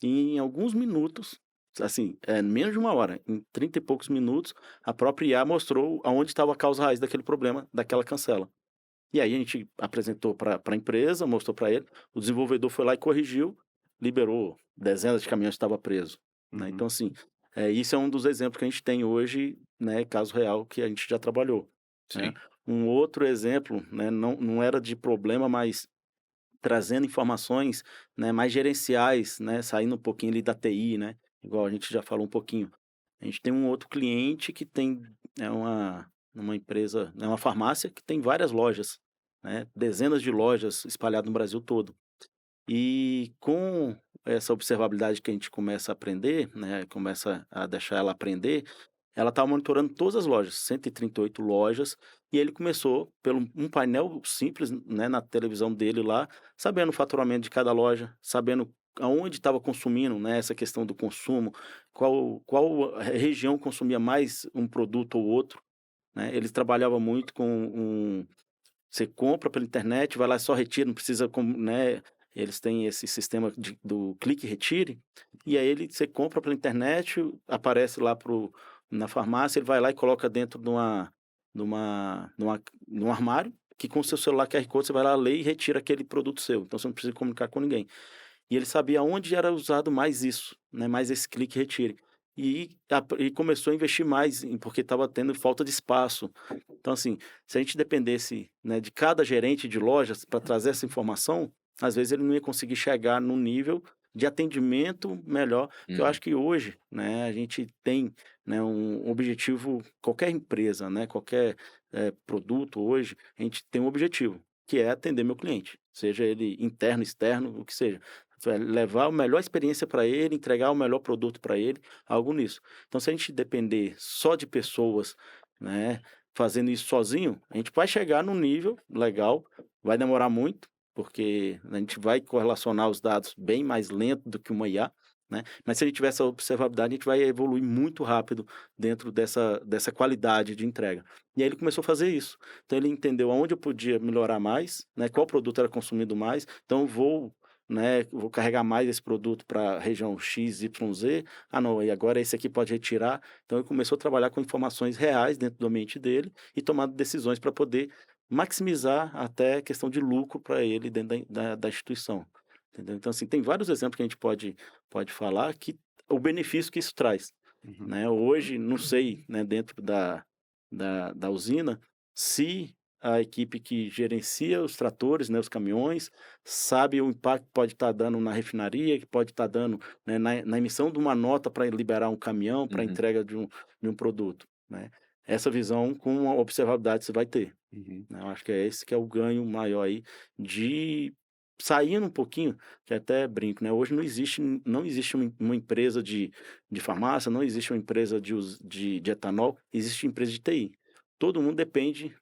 Speaker 4: E em alguns minutos, assim, menos de 1 hora, em 30 e poucos minutos, a própria IA mostrou aonde estava a causa raiz daquele problema, daquela cancela. E aí a gente apresentou para a empresa, mostrou para ele, o desenvolvedor foi lá e corrigiu, liberou dezenas de caminhões que estava preso, né.
Speaker 1: uhum,
Speaker 4: Então assim, isso é um dos exemplos que a gente tem hoje, né, caso real que a gente já trabalhou, né.
Speaker 3: Sim.
Speaker 4: Um outro exemplo, né, não era de problema, mas trazendo informações, né, mais gerenciais, né, saindo um pouquinho ali da TI, né, igual a gente já falou um pouquinho. A gente tem um outro cliente que tem, uma empresa, é uma farmácia que tem várias lojas, né, dezenas de lojas espalhadas no Brasil todo. E com essa observabilidade que a gente começa a aprender, né, começa a deixar ela aprender, ela estava monitorando todas as lojas, 138 lojas, e ele começou pelo um painel simples, né, na televisão dele lá, sabendo o faturamento de cada loja, sabendo aonde estava consumindo, né, essa questão do consumo, qual região consumia mais um produto ou outro, né. Eles trabalhavam muito com você compra pela internet, vai lá e só retira, não precisa né, eles têm esse sistema do clique e retire, e aí você compra pela internet, aparece lá na farmácia, ele vai lá e coloca dentro de um armário, que com o seu celular QR Code você vai lá, lê e retira aquele produto seu, então você não precisa comunicar com ninguém. E ele sabia onde era usado mais isso, né, mais esse clique e retire. E começou a investir mais porque estava tendo falta de espaço. Então, assim, se a gente dependesse, né, de cada gerente de lojas para trazer essa informação, às vezes ele não ia conseguir chegar num nível de atendimento melhor, que eu
Speaker 3: Uhum.
Speaker 4: acho que hoje, né, a gente tem, né, um objetivo, qualquer empresa, né, qualquer produto hoje, a gente tem um objetivo, que é atender meu cliente, seja ele interno, externo, o que seja. Levar a melhor experiência para ele, entregar o melhor produto para ele, algo nisso. Então, se a gente depender só de pessoas, né, fazendo isso sozinho, a gente vai chegar num nível legal, vai demorar muito, porque a gente vai correlacionar os dados bem mais lento do que uma IA, né? Mas se a gente tiver essa observabilidade, a gente vai evoluir muito rápido dentro dessa qualidade de entrega. E aí ele começou a fazer isso. Então ele entendeu aonde eu podia melhorar mais, né? Qual produto era consumido mais. Então eu vou carregar mais esse produto para a região X, Y, Z. Ah, não, e agora esse aqui pode retirar. Então ele começou a trabalhar com informações reais dentro do ambiente dele e tomar decisões para poder maximizar até a questão de lucro para ele dentro da instituição. Entendeu? Então, assim, tem vários exemplos que a gente pode falar que o benefício que isso traz,
Speaker 1: Uhum.
Speaker 4: né? Hoje, não sei, né, dentro da usina, se a equipe que gerencia os tratores, né, os caminhões, sabe o impacto que pode estar dando na refinaria, que pode estar dando, né, na emissão de uma nota para liberar um caminhão, para
Speaker 3: Uhum.
Speaker 4: entrega de um produto, né? Essa visão com a observabilidade você vai ter,
Speaker 1: Uhum.
Speaker 4: né? Eu acho que é esse que é o ganho maior aí de saindo um pouquinho, que até brinco, né? Hoje não existe uma empresa de farmácia, não existe uma empresa de etanol, existe empresa de TI. Todo mundo depende,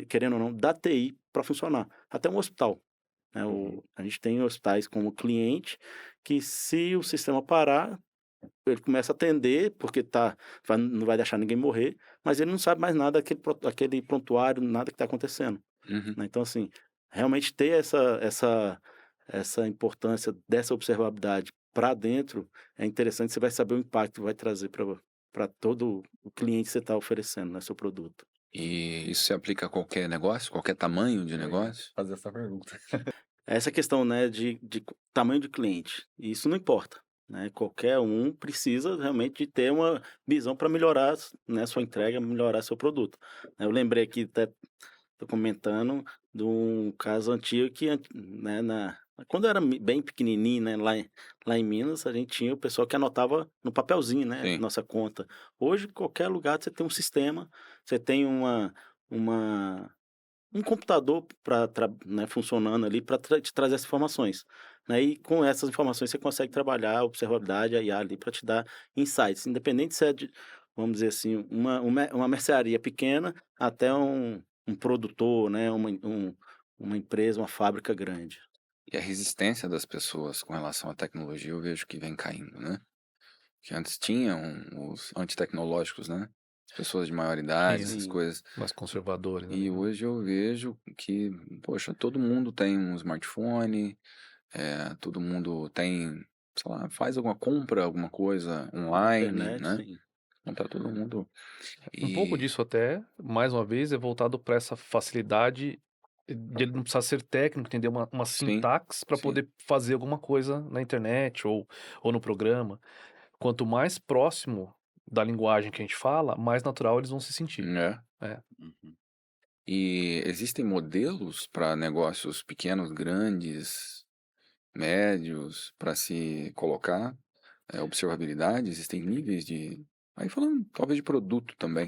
Speaker 4: querendo ou não, da TI para funcionar. Até um hospital, né?
Speaker 1: Uhum.
Speaker 4: A gente tem hospitais como cliente que se o sistema parar, ele começa a atender, porque não vai deixar ninguém morrer, mas ele não sabe mais nada daquele prontuário, nada que está acontecendo,
Speaker 3: Uhum.
Speaker 4: né? Então, assim, realmente ter essa importância dessa observabilidade para dentro é interessante, você vai saber o impacto que vai trazer para todo o cliente que você está oferecendo, né, seu produto.
Speaker 3: E isso se aplica a qualquer negócio, qualquer tamanho de
Speaker 1: Eu ia
Speaker 3: negócio?
Speaker 1: fazer essa pergunta.
Speaker 4: Essa questão, né, de tamanho de cliente, isso não importa, né? Qualquer um precisa realmente de ter uma visão para melhorar, né, sua entrega, melhorar seu produto. Eu lembrei aqui, até tô comentando de um caso antigo que, né, quando eu era bem pequenininho, né, lá em Minas, a gente tinha o pessoal que anotava no papelzinho, né,
Speaker 3: Sim.
Speaker 4: nossa conta. Hoje, qualquer lugar você tem um sistema, você tem uma um computador para né, funcionando ali para te trazer essas informações, né? E com essas informações você consegue trabalhar a observabilidade, a IA ali para te dar insights, independente se é de, vamos dizer assim, uma mercearia pequena até um produtor, né? Uma empresa, uma fábrica grande.
Speaker 3: E a resistência das pessoas com relação à tecnologia eu vejo que vem caindo, né? Que antes tinham os antitecnológicos, né? As pessoas de maior idade,
Speaker 2: Sim,
Speaker 3: essas
Speaker 4: Sim,
Speaker 3: coisas.
Speaker 2: mais conservadores, né?
Speaker 3: E hoje eu vejo que, poxa, todo mundo tem um smartphone, todo mundo tem, sei lá, faz alguma compra, alguma coisa online,
Speaker 4: internet,
Speaker 3: né?
Speaker 4: sim.
Speaker 3: Então tá todo mundo.
Speaker 2: Um pouco
Speaker 3: E
Speaker 2: disso até, mais uma vez, é voltado para essa facilidade de ele não precisar ser técnico, entender uma
Speaker 3: sim,
Speaker 2: sintaxe para
Speaker 3: sim,
Speaker 2: poder fazer alguma coisa na internet ou no programa. Quanto mais próximo da linguagem que a gente fala, mais natural eles vão se sentir.
Speaker 3: né?
Speaker 2: É.
Speaker 1: Uhum.
Speaker 3: E existem modelos para negócios pequenos, grandes, médios, para se colocar observabilidade, existem níveis de. Aí falando talvez de produto também.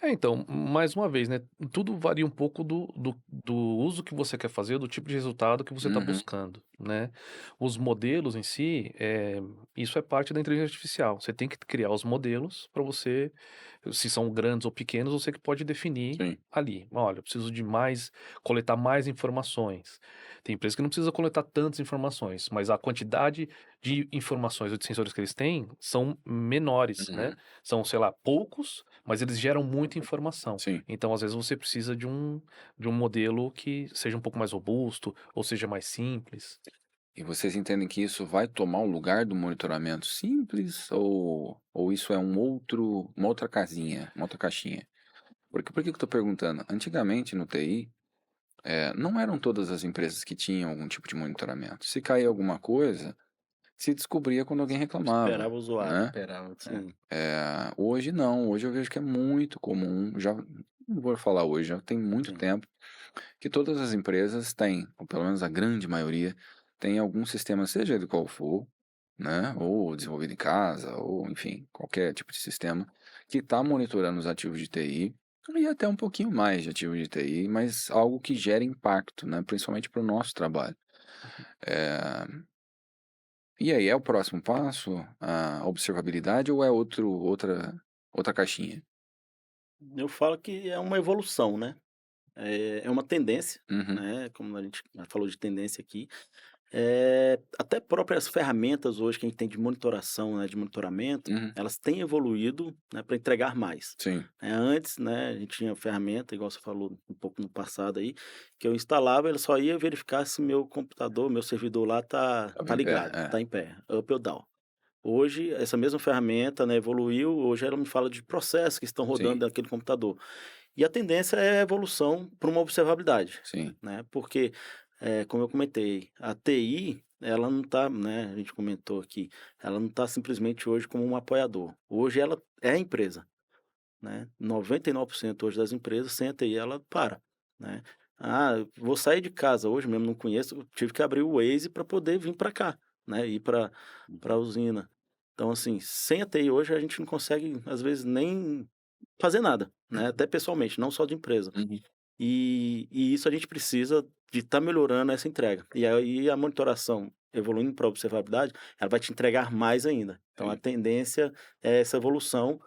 Speaker 2: Então, mais uma vez, né? Tudo varia um pouco do uso que você quer fazer, do tipo de resultado que você está
Speaker 3: Uhum,
Speaker 2: buscando, né? Os modelos em si, isso é parte da inteligência artificial. Você tem que criar os modelos para você, se são grandes ou pequenos, você que pode definir
Speaker 3: sim,
Speaker 2: ali. Olha, eu preciso de coletar mais informações. Tem empresas que não precisam coletar tantas informações, mas a quantidade de informações ou de sensores que eles têm são menores, né?
Speaker 3: uhum,
Speaker 2: São, sei lá, poucos, mas eles geram muita informação.
Speaker 3: sim.
Speaker 2: Então, às vezes, você precisa de um modelo que seja um pouco mais robusto ou seja mais simples.
Speaker 3: E vocês entendem que isso vai tomar o lugar do monitoramento simples ou isso é uma outra casinha, uma outra caixinha? Porque, por que que eu estou perguntando? Antigamente no TI, não eram todas as empresas que tinham algum tipo de monitoramento. Se caía alguma coisa, se descobria quando alguém reclamava,
Speaker 4: Esperava o usuário.
Speaker 3: né?
Speaker 1: Esperava.
Speaker 4: Sim,
Speaker 3: Hoje não, hoje eu vejo que é muito comum, já não vou falar hoje, já tem muito
Speaker 4: sim.
Speaker 3: tempo que todas as empresas têm, ou pelo menos a grande maioria, tem algum sistema, seja ele qual for, né, ou desenvolvido em casa, ou enfim, qualquer tipo de sistema, que está monitorando os ativos de TI, e até um pouquinho mais de ativos de TI, mas algo que gere impacto, né, principalmente para o nosso trabalho. É, E aí, é o próximo passo, a observabilidade, ou é outra caixinha?
Speaker 4: Eu falo que é uma evolução, né? é uma tendência,
Speaker 3: Uhum.
Speaker 4: né? Como a gente já falou de tendência aqui. Até próprias ferramentas hoje que a gente tem de monitoração, né, de monitoramento,
Speaker 3: Uhum.
Speaker 4: elas têm evoluído, né, para entregar mais.
Speaker 3: Sim.
Speaker 4: Antes, né, a gente tinha ferramenta, igual você falou um pouco no passado aí, que eu instalava, ele só ia verificar se meu computador, meu servidor lá tá
Speaker 3: Tava em pé,
Speaker 4: ligado,
Speaker 3: é.
Speaker 4: tá em pé, up ou down. Hoje, essa mesma ferramenta, né, evoluiu, hoje ela me fala de processos que estão
Speaker 3: Sim,
Speaker 4: rodando naquele computador. E a tendência é a evolução para uma observabilidade,
Speaker 3: sim.
Speaker 4: né? Porque, como eu comentei, a TI, ela não está, né? A gente comentou aqui, ela não está simplesmente hoje como um apoiador. Hoje ela é a empresa, né? 99% hoje das empresas, sem a TI, ela para, né? Ah, vou sair de casa hoje mesmo, não conheço, eu tive que abrir o Waze para poder vir para cá, né? Ir para a usina. Então, assim, sem a TI hoje a gente não consegue, às vezes, nem fazer nada, né? Até pessoalmente, não só de empresa.
Speaker 3: Uhum.
Speaker 4: E isso a gente precisa de estar melhorando essa entrega. E aí a monitoração evoluindo para a observabilidade, ela vai te entregar mais ainda. Então a
Speaker 3: Sim.
Speaker 4: tendência é essa evolução.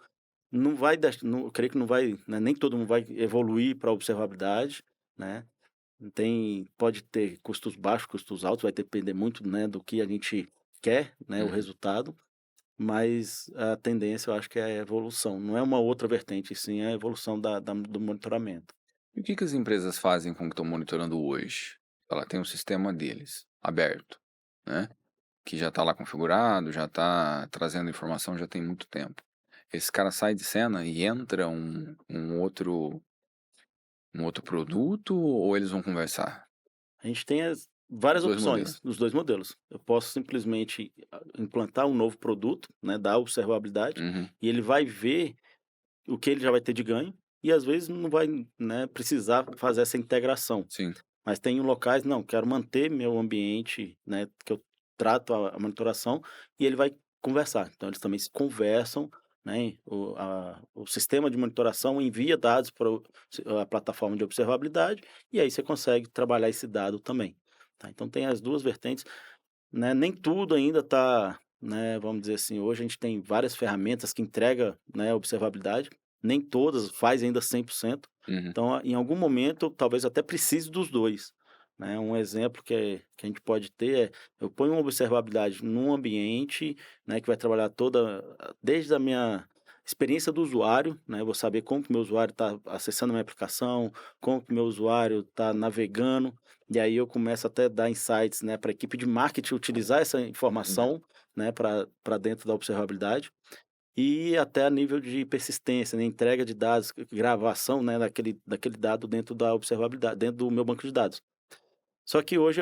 Speaker 4: Não vai, eu creio que não vai, né, nem todo mundo vai evoluir para a observabilidade, né? Pode ter custos baixos, custos altos, vai depender muito, né, do que a gente quer, né, o
Speaker 3: Uhum.
Speaker 4: resultado. Mas a tendência eu acho que é a evolução, não é uma outra vertente, e sim a evolução do monitoramento.
Speaker 3: E o que as empresas fazem com o que estão monitorando hoje? Ela tem um sistema deles, aberto, né? Que já está lá configurado, já está trazendo informação já tem muito tempo. Esse cara sai de cena e entra um outro produto ou eles vão conversar?
Speaker 4: A gente tem
Speaker 3: Os
Speaker 4: várias
Speaker 3: dois modelos.
Speaker 4: opções dos 2 modelos. Eu posso simplesmente implantar um novo produto, né, dar observabilidade,
Speaker 3: Uhum.
Speaker 4: e ele vai ver o que ele já vai ter de ganho, e às vezes não vai, né, precisar fazer essa integração.
Speaker 3: Sim.
Speaker 4: Mas tem locais, não, quero manter meu ambiente, né, que eu trato a monitoração, e ele vai conversar. Então eles também se conversam, né, o sistema de monitoração envia dados para a plataforma de observabilidade, e aí você consegue trabalhar esse dado também. Tá? Então tem as duas vertentes, né, nem tudo ainda está, né, vamos dizer assim, hoje a gente tem várias ferramentas que entrega, né, observabilidade, nem todas faz ainda 100%.
Speaker 3: Uhum.
Speaker 4: Então, em algum momento, talvez até precise dos dois, né? Um exemplo que a gente pode ter é, eu ponho uma observabilidade num ambiente, né, que vai trabalhar desde a minha experiência do usuário, né? Eu vou saber como que meu usuário está acessando a minha aplicação, como que meu usuário está navegando, e aí eu começo até a dar insights, né, para a equipe de marketing utilizar essa informação, né, para dentro da observabilidade. E até a nível de persistência, né, entrega de dados, gravação, né, daquele dado dentro da observabilidade, dentro do meu banco de dados. Só que hoje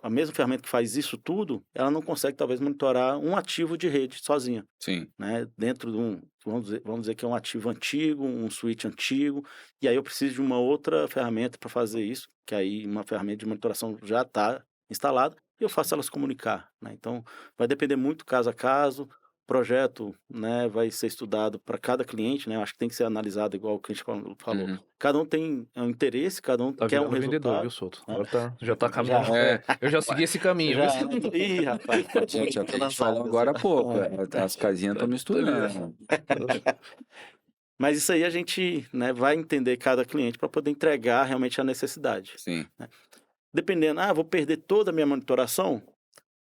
Speaker 4: a mesma ferramenta que faz isso tudo, ela não consegue talvez monitorar um ativo de rede sozinha,
Speaker 3: Sim.
Speaker 4: né, dentro de vamos dizer que é um ativo antigo, um switch antigo, e aí eu preciso de uma outra ferramenta para fazer isso, que aí uma ferramenta de monitoração já está instalada, e eu faço elas comunicar, né. Então, vai depender muito caso a caso, projeto, né, vai ser estudado para cada cliente, né, eu acho que tem que ser analisado igual o cliente falou.
Speaker 3: Uhum.
Speaker 4: Cada um tem um interesse, cada um
Speaker 2: Tá
Speaker 4: quer um
Speaker 2: virando vendedor, viu,
Speaker 4: resultado,
Speaker 2: Souto?
Speaker 4: né.
Speaker 2: Agora já tá
Speaker 4: Já,
Speaker 2: caminhando.
Speaker 3: É,
Speaker 2: Eu já segui esse caminho, viu?
Speaker 4: já. Ih, rapaz,
Speaker 3: gente, é o que a
Speaker 4: tô
Speaker 3: gente
Speaker 4: nas
Speaker 3: falou
Speaker 4: águas
Speaker 3: agora há
Speaker 4: já.
Speaker 3: pouco. As casinhas estão misturando.
Speaker 4: Mas isso aí a gente, né, vai entender cada cliente para poder entregar realmente a necessidade,
Speaker 3: Sim.
Speaker 4: né. Dependendo, vou perder toda a minha monitoração?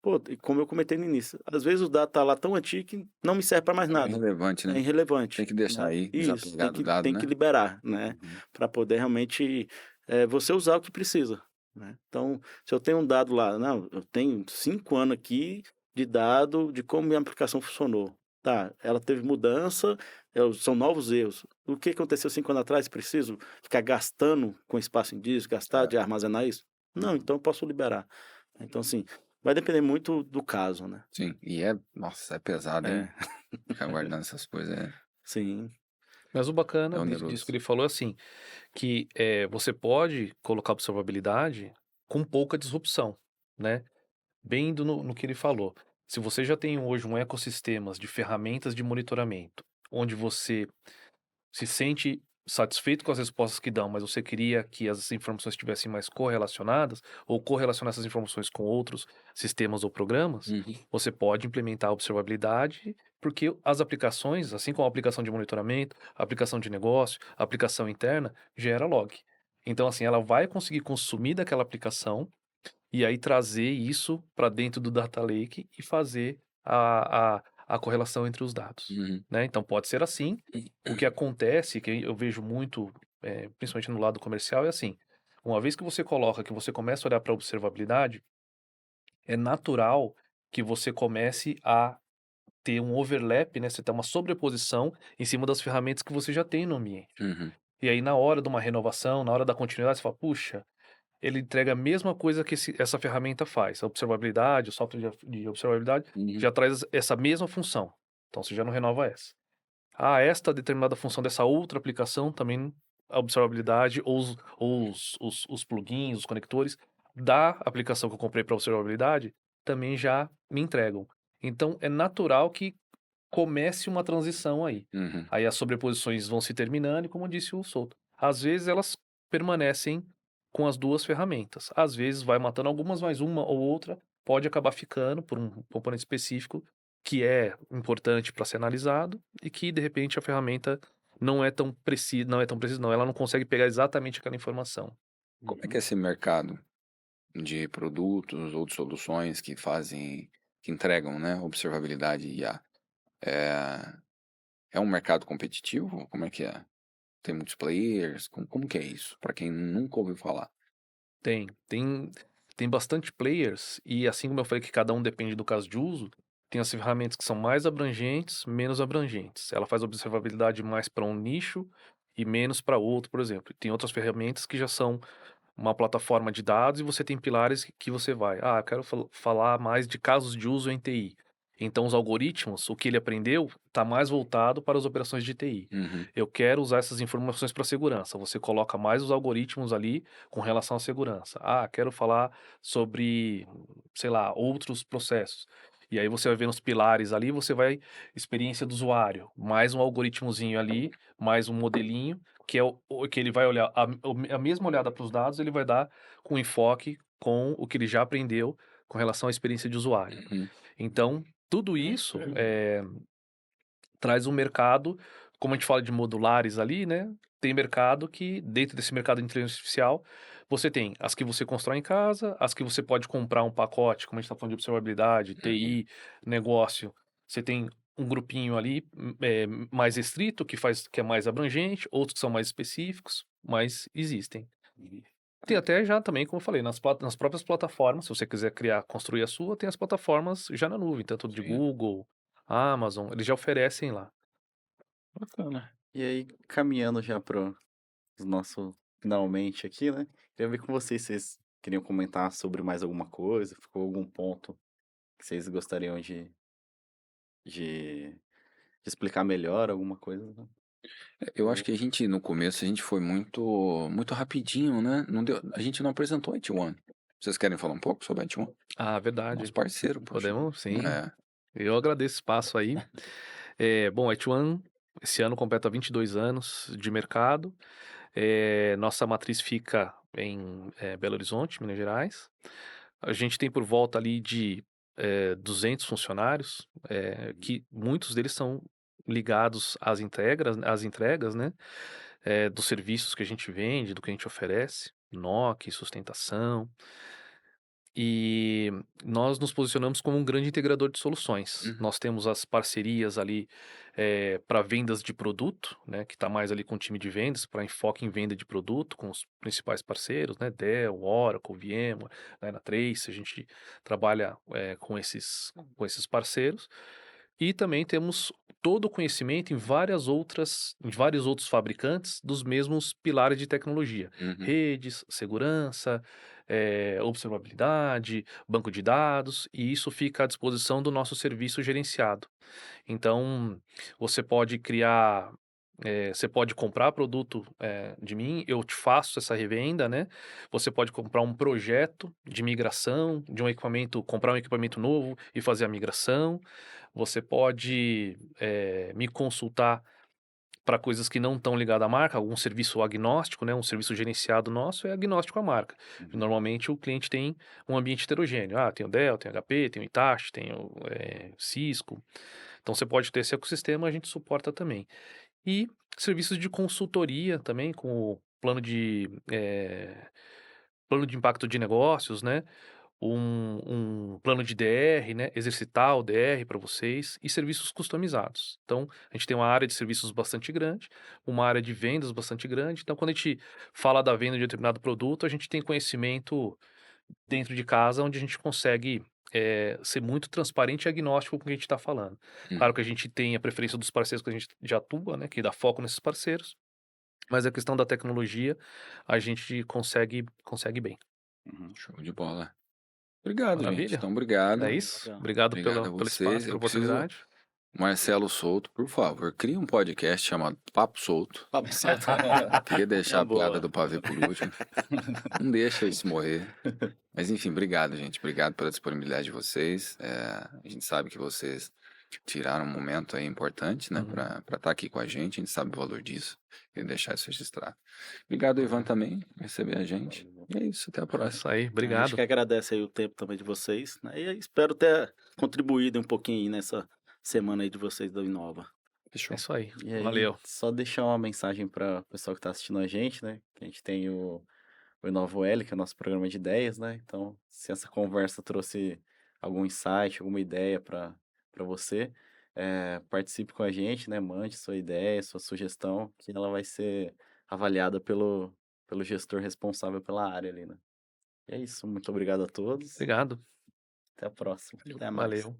Speaker 4: Pô, e como eu comentei no início, às vezes o dado tá lá tão antigo que não me serve para mais
Speaker 3: É
Speaker 4: nada,
Speaker 3: irrelevante,
Speaker 4: é
Speaker 3: né?
Speaker 4: irrelevante,
Speaker 3: Tem que deixar
Speaker 4: né.
Speaker 3: aí,
Speaker 4: Isso,
Speaker 3: desapegado o dado,
Speaker 4: tem que
Speaker 3: né?
Speaker 4: liberar, né,
Speaker 3: Uhum.
Speaker 4: para poder realmente, você usar o que precisa, né. Então, se eu tenho um dado lá, não, eu tenho 5 anos aqui de dado de como minha aplicação funcionou. Tá, ela teve mudança, são novos erros. O que aconteceu 5 anos atrás? Preciso ficar gastando com espaço em disco, gastar
Speaker 3: É.
Speaker 4: de armazenar isso? Não, então eu posso liberar. Então, assim, vai depender muito do caso, né.
Speaker 3: Sim. E nossa, é pesado, hein?
Speaker 4: É,
Speaker 3: Ficar guardando essas coisas
Speaker 4: sim.
Speaker 2: Mas o
Speaker 3: é
Speaker 2: bacana disso que
Speaker 3: oneroso.
Speaker 2: ele falou é assim, que você pode colocar observabilidade com pouca disrupção, né? Bem indo no que ele falou. Se você já tem hoje um ecossistema de ferramentas de monitoramento, onde você se sente satisfeito com as respostas que dão, mas você queria que as informações estivessem mais correlacionadas, ou correlacionar essas informações com outros sistemas ou programas,
Speaker 3: Uhum.
Speaker 2: você pode implementar a observabilidade, porque as aplicações, assim como a aplicação de monitoramento, a aplicação de negócio, a aplicação interna, gera log. Então, assim, ela vai conseguir consumir daquela aplicação e aí trazer isso para dentro do Data Lake e fazer a correlação entre os dados,
Speaker 3: Uhum.
Speaker 2: né? Então, pode ser assim. O que acontece, que eu vejo muito, principalmente no lado comercial, é assim: uma vez que você coloca, que você começa a olhar para a observabilidade, é natural que você comece a ter um overlap, né? Você tem uma sobreposição em cima das ferramentas que você já tem no ambiente.
Speaker 3: Uhum.
Speaker 2: E aí, na hora de uma renovação, na hora da continuidade, você fala, puxa, ele entrega a mesma coisa que essa ferramenta faz. A observabilidade, o software de observabilidade
Speaker 3: Uhum.
Speaker 2: já traz essa mesma função. Então, você já não renova essa. Ah, esta determinada função dessa outra aplicação também, a observabilidade ou os plugins, os conectores da aplicação que eu comprei para observabilidade também já me entregam. Então, é natural que comece uma transição aí.
Speaker 3: Uhum.
Speaker 2: Aí as sobreposições vão se terminando e, como disse o Souto, às vezes elas permanecem com as duas ferramentas. Às vezes vai matando algumas, mas uma ou outra pode acabar ficando por um componente específico que é importante para ser analisado e que, de repente, a ferramenta não é tão precisa, não. Ela não consegue pegar exatamente aquela informação.
Speaker 3: Como é que é esse mercado de produtos ou de soluções que fazem, que entregam, né, observabilidade e IA? É, é um mercado competitivo? Como é que é? Tem muitos players? Como que é isso? Para quem nunca ouviu falar.
Speaker 2: Tem bastante players e, assim como eu falei que cada um depende do caso de uso, tem as ferramentas que são mais abrangentes, menos abrangentes. Ela faz observabilidade mais para um nicho e menos para outro, por exemplo. Tem outras ferramentas que já são uma plataforma de dados e você tem pilares que você vai. Ah, eu quero falar mais de casos de uso em TI. Então, os algoritmos, o que ele aprendeu, está mais voltado para as operações de TI.
Speaker 3: Uhum.
Speaker 2: Eu quero usar essas informações para segurança. Você coloca mais os algoritmos ali com relação à segurança. Ah, quero falar sobre, sei lá, outros processos. E aí você vai ver nos pilares ali, você vai experiência do usuário, mais um algoritmozinho ali, mais um modelinho, que é o que ele vai olhar, a mesma olhada para os dados, ele vai dar com enfoque com o que ele já aprendeu com relação à experiência de usuário.
Speaker 3: Uhum.
Speaker 2: Então, tudo isso traz um mercado, como a gente fala de modulares ali, né? Tem mercado que, dentro desse mercado de inteligência artificial, você tem as que você constrói em casa, as que você pode comprar um pacote, como a gente está falando de observabilidade, TI, negócio. Você tem um grupinho ali mais restrito, que é mais abrangente, outros que são mais específicos, mas existem. Tem até já também, como eu falei, nas próprias plataformas, se você quiser construir a sua, tem as plataformas já na nuvem, tanto de
Speaker 3: Sim.
Speaker 2: Google, Amazon, eles já oferecem lá.
Speaker 1: Bacana. E aí, caminhando já para o nosso finalmente aqui, né? Queria ver com vocês se vocês queriam comentar sobre mais alguma coisa, ficou algum ponto que vocês gostariam de, de explicar melhor, alguma coisa, né?
Speaker 3: Eu acho que a gente, no começo, a gente foi muito rapidinho, né? Não deu, a gente não apresentou a H1. Vocês querem falar um pouco sobre a H1?
Speaker 2: Ah,
Speaker 3: Nosso
Speaker 2: verdade.
Speaker 3: parceiro, poxa.
Speaker 2: Podemos, sim.
Speaker 3: É.
Speaker 2: Eu agradeço o espaço aí. Bom, a H1 esse ano completa 22 anos de mercado. Nossa matriz fica em Belo Horizonte, Minas Gerais. A gente tem por volta ali de 200 funcionários, que muitos deles são ligados às entregas, né? Dos serviços que a gente vende, do que a gente oferece, NOC, sustentação. E nós nos posicionamos como um grande integrador de soluções.
Speaker 3: Uhum.
Speaker 2: Nós temos as parcerias ali para vendas de produto, né, que está mais ali com o time de vendas, para enfoque em venda de produto, com os principais parceiros, né, Dell, Oracle, VMware, Dynatrace, a gente trabalha com esses parceiros. E também temos todo o conhecimento em vários outros fabricantes dos mesmos pilares de tecnologia.
Speaker 3: Uhum.
Speaker 2: Redes, segurança, observabilidade, banco de dados, e isso fica à disposição do nosso serviço gerenciado. Então, você pode você pode comprar produto de mim, eu te faço essa revenda, né? Você pode comprar um projeto de migração de um equipamento, comprar um equipamento novo e fazer a migração. Você pode me consultar para coisas que não estão ligadas à marca, algum serviço agnóstico, né? Um serviço gerenciado nosso é agnóstico à marca. Normalmente o cliente tem um ambiente heterogêneo. Ah, tem o Dell, tem o HP, tem o Hitachi, tem o Cisco. Então você pode ter esse ecossistema, a gente suporta também. E serviços de consultoria também, com plano de impacto de negócios, né? Um plano de DR, né? Exercitar o DR para vocês e serviços customizados. Então, a gente tem uma área de serviços bastante grande, uma área de vendas bastante grande. Então, quando a gente fala da venda de determinado produto, a gente tem conhecimento dentro de casa, onde a gente consegue ser muito transparente e agnóstico com o que a gente está falando. Claro que a gente tem a preferência dos parceiros que a gente já atua, né? Que dá foco nesses parceiros. Mas a questão da tecnologia, a gente consegue bem.
Speaker 1: Uhum.
Speaker 3: Show de bola. Obrigado, gente.
Speaker 2: Maravilha.
Speaker 3: Então, obrigado.
Speaker 2: É isso.
Speaker 4: Legal.
Speaker 2: Obrigado
Speaker 3: Obrigado a
Speaker 2: pelo
Speaker 3: vocês.
Speaker 2: espaço, pela
Speaker 3: Eu preciso-
Speaker 2: oportunidade.
Speaker 3: Marcelo Souto, por favor, crie um podcast chamado Papo Solto.
Speaker 1: Papo solto.
Speaker 3: Queria deixar
Speaker 4: Tá
Speaker 3: a piada
Speaker 4: boa.
Speaker 3: do pavê por último. Não deixa isso morrer. Mas enfim, obrigado, gente. Obrigado pela disponibilidade de vocês. A gente sabe que vocês tiraram um momento aí importante, né,
Speaker 2: Uhum.
Speaker 3: para estar aqui com a gente. A gente sabe o valor disso. Queria deixar isso registrado. Obrigado, Ivan, também, por receber a gente. E é isso, até a
Speaker 2: É
Speaker 3: próxima.
Speaker 2: isso aí.
Speaker 4: A gente
Speaker 2: Obrigado.
Speaker 4: que agradece aí o tempo também de vocês, né? E espero ter contribuído um pouquinho aí nessa semana aí de vocês da Inova.
Speaker 2: É
Speaker 3: Fechou.
Speaker 2: isso aí.
Speaker 1: E aí,
Speaker 2: Valeu.
Speaker 1: só deixar uma mensagem para o pessoal que está assistindo a gente, né? Que a gente tem o Inovo L, que é o nosso programa de ideias, né? Então, se essa conversa trouxe algum insight, alguma ideia para você, participe com a gente, né? Mande sua ideia, sua sugestão, que ela vai ser avaliada pelo gestor responsável pela área ali, né? E é isso. Muito obrigado a todos.
Speaker 2: Obrigado.
Speaker 1: Até a próxima. Até mais.
Speaker 2: Valeu.